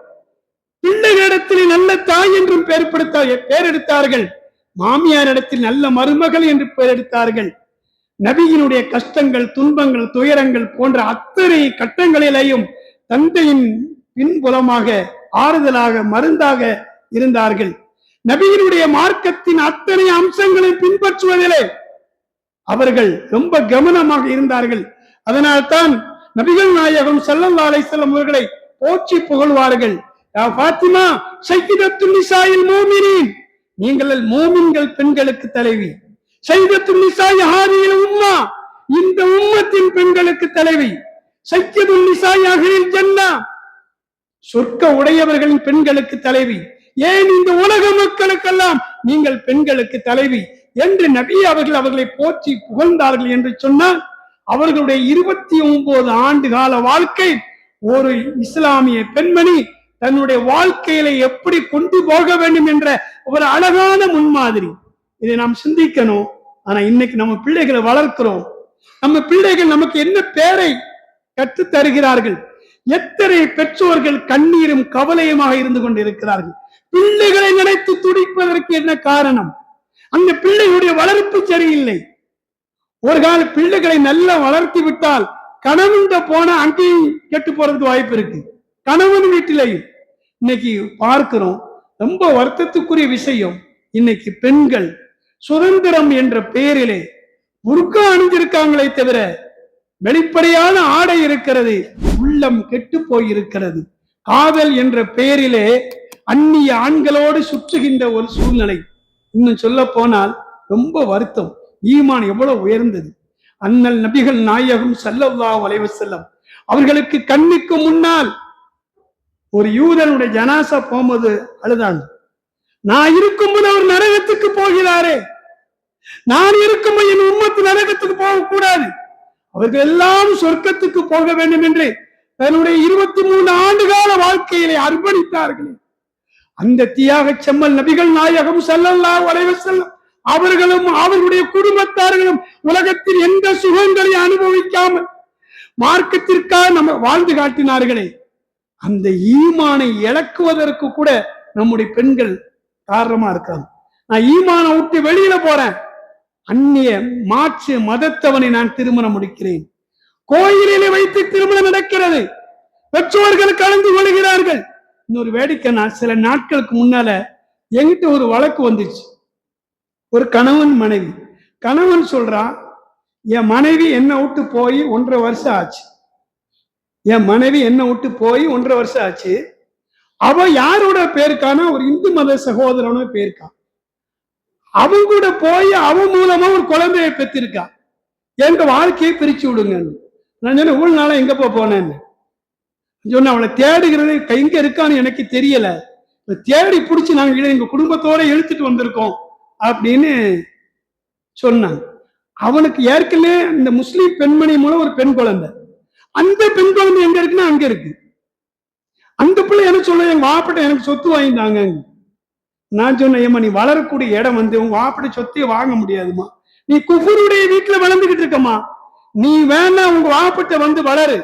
பிள்ளைகளிடத்திலே நல்ல தாய் என்றும் பெயர் எடுத்தார்கள். மாமியாரிடத்தில் நல்ல மருமகள் என்று பெயர் எடுத்தார்கள். நபியினுடைய கஷ்டங்கள், துன்பங்கள், துயரங்கள் போன்ற அத்தனை கட்டங்களிலேயும் தந்தையின் பின்புலமாக, ஆறுதலாக, மருந்தாக இருந்தார்கள். நபியினுடைய மார்க்கத்தின் அத்தனை அம்சங்களை பின்பற்றுவதிலே அவர்கள் ரொம்ப கவனமாக இருந்தார்கள். அதனால்தான் நபிகள் நாயகம் ஸல்லல்லாஹு அலைஹி வஸல்லம் அவர்களை போற்றி புகழ்வார்கள். பாத்திமா சையிதத்துன் நிசாயில் மூமினீன், நீங்கள் மூமின்கள் பெண்களுக்கு தலைவி. சையிதத்துன் நிசாய் ஹாதிஹில் உம்மா, இந்த உம்மத்தின் பெண்களுக்கு தலைவி. சையிதுன் நிசாய் அஹ்லில் ஜன்னah, சொர்க்க உடையவர்களின் பெண்களுக்கு தலைவி. ஏன் இந்த உலக மக்களுக்கெல்லாம் நீங்கள் பெண்களுக்கு தலைவி என்று நபி அவர்கள் அவர்களை போற்றி புகழ்ந்தார்கள் என்று சொன்னால், அவர்களுடைய 29 ஆண்டு கால வாழ்க்கை ஒரு இஸ்லாமிய பெண்மணி தன்னுடைய வாழ்க்கையில எப்படி கொண்டு போக வேண்டும் என்ற ஒரு அழகான முன்மாதிரி. இதை நாம் சிந்திக்கணும். ஆனா இன்னைக்கு நம்ம பிள்ளைகளை வளர்க்கிறோம். நம்ம பிள்ளைகள் நமக்கு என்ன பேரை கற்று தருகிறார்கள்? எத்தனை பெற்றோர்கள் கண்ணீரும் கவலையுமாக இருந்து கொண்டிருக்கிறார்கள். பிள்ளைகளை நினைத்து துடிப்பதற்கு என்ன காரணம்? அந்த பிள்ளைகளுடைய வளர்ப்பு சரியில்லை. ஒரு கால பிள்ளைகளை நல்லா வளர்த்து விட்டால் கணவன் போனா அங்கேயும் கெட்டு போறதுக்கு வாய்ப்பு இருக்கு. கணவன் வீட்டிலையும் இன்னைக்கு பார்க்கிறோம். ரொம்ப வருத்தத்துக்குரிய விஷயம். இன்னைக்கு பெண்கள் சுதந்திரம் என்ற பெயரிலே புர்கா அணிஞ்சிருக்காங்களே தவிர வெளிப்படையான ஆடை இருக்கிறது. உள்ளம் கெட்டு போயிருக்கிறது. காதல் என்ற பெயரிலே அந்நிய ஆண்களோடு சுற்றுகின்ற ஒரு சூழ்நிலை. இன்னும் சொல்ல போனால் ரொம்ப வருத்தம். ஈமான் எவ்வளவு உயர்ந்தது! அண்ணல் நபிகள் நாயகம் ஸல்லல்லாஹு அலைஹி வஸல்லம் அவர்களுக்கு கண்ணுக்கு முன்னால் ஒரு யூதனுடைய ஜனாசா போகும்போது அழுதாங்க. நான் இருக்கும்போது அவர் நரகத்துக்கு போகிறாரே, நான் இருக்கும்போது என் உம்மத்து நரகத்துக்கு போகக்கூடாது, அவர்கள் எல்லாம் சொர்க்கத்துக்கு போக வேண்டும் என்று தன்னுடைய 23 ஆண்டு கால வாழ்க்கையிலே அர்ப்பணித்தார்கள். அந்த தியாக செம்மல் நபிகள் நாயகம் ஸல்லல்லாஹு அலைஹி வஸல்லம் அவர்களும் அவர்களுடைய குடும்பத்தார்களும் உலகத்தில் எந்த சுகங்களை அனுபவிக்காமல் மார்க்கத்திற்காக நம்ம வாழ்ந்து காட்டினார்களே, அந்த ஈமானை இழக்குவதற்கு கூட நம்முடைய பெண்கள் காரணமா இருக்காங்க. நான் ஈமானை விட்டு வெளியில போறேன், அந்நிய மாற்று மதத்தவனை நான் திருமணம் முடிக்கிறேன், கோயிலிலே வைத்து திருமணம் நடக்கிறது, பெற்றோர்கள் கலந்து கொள்கிறார்கள். இன்னொரு வேடிக்கை, நான் சில நாட்களுக்கு முன்னால என்கிட்ட ஒரு வழக்கு வந்துச்சு. ஒரு கணவன் மனைவி. கணவன் சொல்றான், என் மனைவி என்னை விட்டு போய் 1.5 வருஷம் ஆச்சு. என் மனைவி என்னை விட்டு போய் 1.5 வருஷம் ஆச்சு. அவ யாரோட பேருக்கானா ஒரு இந்து மத சகோதரனோட பேருக்கான். அவன் கூட போய் அவன் மூலமா ஒரு குழந்தையை பெற்றிருக்கா. எங்க வாழ்க்கையை பிரிச்சு விடுங்க. நான் சொன்ன இவ்வளவு நாளா எங்க போனேன்னு சொன்ன. அவளை தேடுகிறது எங்க இருக்கான்னு எனக்கு தெரியல, தேடி பிடிச்சி நாங்க எங்க குடும்பத்தோட இழுத்துட்டு வந்திருக்கோம் அப்படின்னு சொன்னாங்க. அவனுக்கு ஏற்கனவே இந்த முஸ்லீம் பெண்மணி மூலம் ஒரு பெண் குழந்தை. அந்த பெண் குழந்தை எங்க இருக்குன்னா அங்க இருக்கு. அந்த பிள்ளை என்ன சொல்ல, எங்க வாப்பட்ட எனக்கு சொத்து வாங்கிட்டாங்க. நான் சொன்னேன், ஏமா நீ வளரக்கூடிய இடம் உங்க வாப்பட்ட சொத்தையே வாங்க முடியாதுமா, நீ குஃபருடைய வீட்டுல வளர்ந்துகிட்டு இருக்கமா, நீ வேணா உங்க வாப்பிட்ட வந்து வளரு,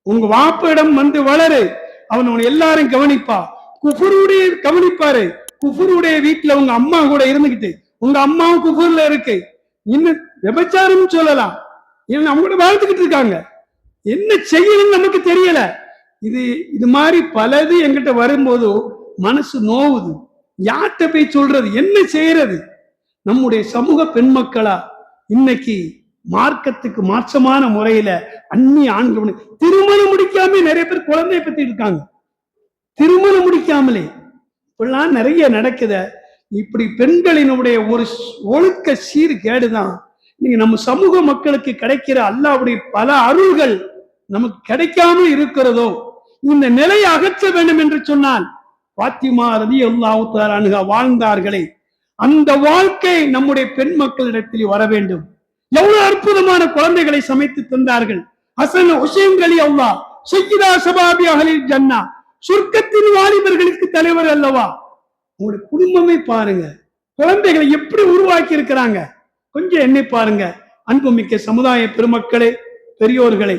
உங்க வாப்பிடம் வந்து வளரு, அவன் உன்னை எல்லாரும் கவனிப்பா, குஃபருடைய கவனிப்பாரு. குஃபருடைய வீட்டுல உங்க அம்மா கூட இருந்துகிட்டு, உங்க அம்மாவும் குஃபர்ல இருக்கு, இன்னும் விபச்சாரம் சொல்லலாம், அவங்க கூட வாழ்த்துக்கிட்டு இருக்காங்க, என்ன செய்யணும்னு நமக்கு தெரியல. இது மாதிரி பலது என்கிட்ட வரும்போது மனசு நோவுது. யார்கிட்ட போய் சொல்றது, என்ன செய்யறது? நம்முடைய சமூக பெண் மக்களா இன்னைக்கு மார்க்கத்துக்கு மாற்றமான முறையில அந்நிய ஆண்கள் திருமணம் முடிக்காம நிறைய பேர் குழந்தைய பத்தி இருக்காங்க. திருமணம் முடிக்காமலே இப்பெல்லாம் நிறைய நடக்குத. இப்படி பெண்களினுடைய ஒரு ஒழுக்க சீர்கேடுதான் நீங்க நம்ம சமூக மக்களுக்கு கிடைக்கிற அல்லாஹ்வுடைய பல அருள்கள் நமக்கு கிடைக்காமல் இருக்கிறதோ. இந்த நிலையை அகற்ற வேண்டும் என்று சொன்னால் பாத்திமா ரலியல்லாஹு தஆலா அன்ஹா வாழ்ந்தார்களே, அந்த வாழ்க்கை நம்முடைய பெண் மக்களிடத்தில் வர வேண்டும். எவ்வளவு அற்புதமான குழந்தைகளை சமைத்து தந்தார்கள். ஹசன் ஹுசைன் ரலியல்லாஹு சய்யிதா ஷபாபி அஹ்லில் ஜன்னா, சொர்க்கத்தின் வாலிபர்களுக்கு தலைவர் அல்லவா. உங்களுடைய குடும்பமே பாருங்க, குழந்தைகளை எப்படி உருவாக்கி இருக்கிறாங்க, கொஞ்சம் எண்ணி பாருங்க. அன்புமிக்க சமுதாய பெருமக்களே, பெரியோர்களே,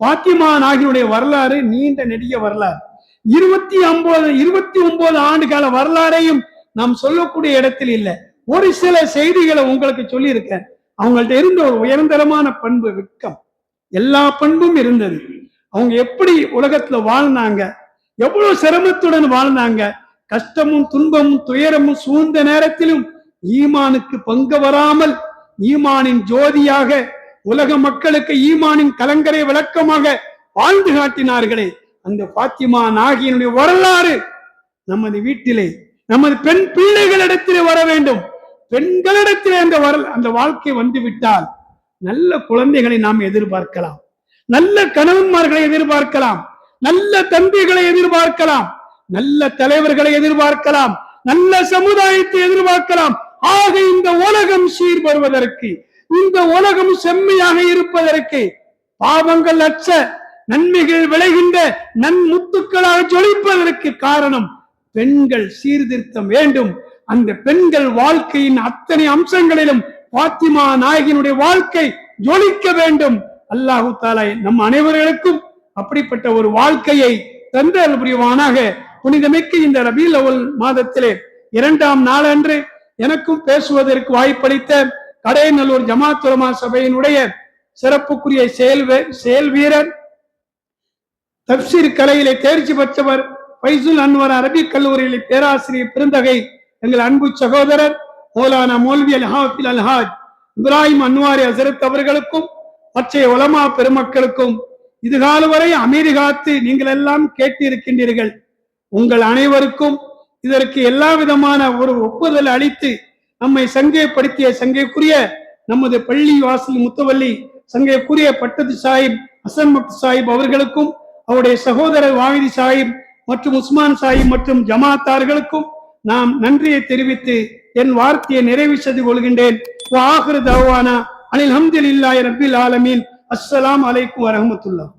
பாத்திமா நாகினுடைய வரலாறு நீண்ட நெடிய வரலாறு. 29 ஆண்டு கால வரலாறையும் நாம் சொல்லக்கூடிய இடத்தில் இல்லை. ஒரு சில செய்திகளை உங்களுக்கு சொல்லி இருக்கேன். அவங்கள்ட்ட இருந்த ஒரு உயர்ந்தரமான பண்பு வெட்கம், எல்லா பண்பும் இருந்தது. அவங்க எப்படி உலகத்துல வாழ்ந்தாங்க, எவ்வளவு சிரமத்துடன் வாழ்ந்தாங்க, கஷ்டமும் துன்பமும் துயரமும் சூழ்ந்த நேரத்திலும் ஈமானுக்கு பங்கு வராமல் ஈமானின் ஜோதியாக உலக மக்களுக்கு ஈமானின் கலங்கரை விளக்கமாக வாழ்ந்து காட்டினார்களே, அந்த பாத்திமா நாகியினுடைய வரலாறு நமது வீட்டிலே, நமது பெண் பிள்ளைகளிடத்திலே வர வேண்டும். பெண்களிடத்திலே அந்த வாழ்க்கை வந்து விட்டால் நல்ல குழந்தைகளை நாம் எதிர்பார்க்கலாம், நல்ல கணவன்மார்களை எதிர்பார்க்கலாம், நல்ல தம்பிகளை எதிர்பார்க்கலாம், நல்ல தலைவர்களை எதிர்பார்க்கலாம், நல்ல சமுதாயத்தை எதிர்பார்க்கலாம். ஆக இந்த உலகம் சீர் வருவதற்கு, இந்த உலகம் செம்மையாக இருப்பதற்கு, பாவங்கள் அற்ற நன்மைகள் விளைகின்ற நன்முத்துக்களாக ஜொலிப்பதற்கு காரணம் பெண்கள் சீர்திருத்தம் வேண்டும். அந்த பெண்கள் வாழ்க்கையின் அத்தனை அம்சங்களிலும் பாத்திமா நாயகியினுடைய வாழ்க்கை ஜொலிக்க வேண்டும். அல்லாஹு தஆலா நம் அனைவர்களுக்கும் அப்படிப்பட்ட ஒரு வாழ்க்கையை தந்தருள் புரிவானாக. புனிதமிக்க இந்த ரபீல் அவ்வல் மாதத்திலே 2ஆம் நாளன்று எனக்கும் பேசுவதற்கு வாய்ப்பளித்த கடையநல்லூர் ஜமாத் உலமா சபையினுடைய சிறப்புக்குரிய செயல் வீரர், தப்சீர் கலையிலே தேர்ச்சி பெற்றவர், ஃபைசுல் அன்வர் அரபிக் கல்லூரியிலே பேராசிரியர் பெருந்தகை எங்கள் அன்பு சகோதரர் மௌலானா மௌல்வி அல் ஹாஃபில் அல் ஹாஜ் இப்ராஹிம் அன்வாரி ஹஸரத் அவர்களுக்கும் மற்ற உலமா பெருமக்களுக்கும் இதுகால வரை அமைதி காத்து நீங்கள் எல்லாம் கேட்டு இருக்கின்றீர்கள். உங்கள் அனைவருக்கும் இதற்கு எல்லா விதமான ஒரு ஒப்புதல் அளித்து நம்மை சங்கைப்படுத்திய சங்கைக்குரிய நமது பள்ளி வாசல் முத்தவல்லி சங்கைக்குரிய பட்டத்து சாஹிப் ஹசன் மக்து சாஹிப் அவர்களுக்கும், அவருடைய சகோதரர் வாகிதி சாஹிப் மற்றும் உஸ்மான் சாஹிப் மற்றும் ஜமாத்தார்களுக்கும் நாம் நன்றியை தெரிவித்து என் வார்த்தையை நிறைவு செய்து கொள்கின்றேன். வ ஆகிரு தஅவானா அனில் ஹம்துலில்லாஹி ரப்பில் ஆலமீன். அஸ்ஸலாமு அலைக்கும் வரஹ்மத்துல்லாஹ்.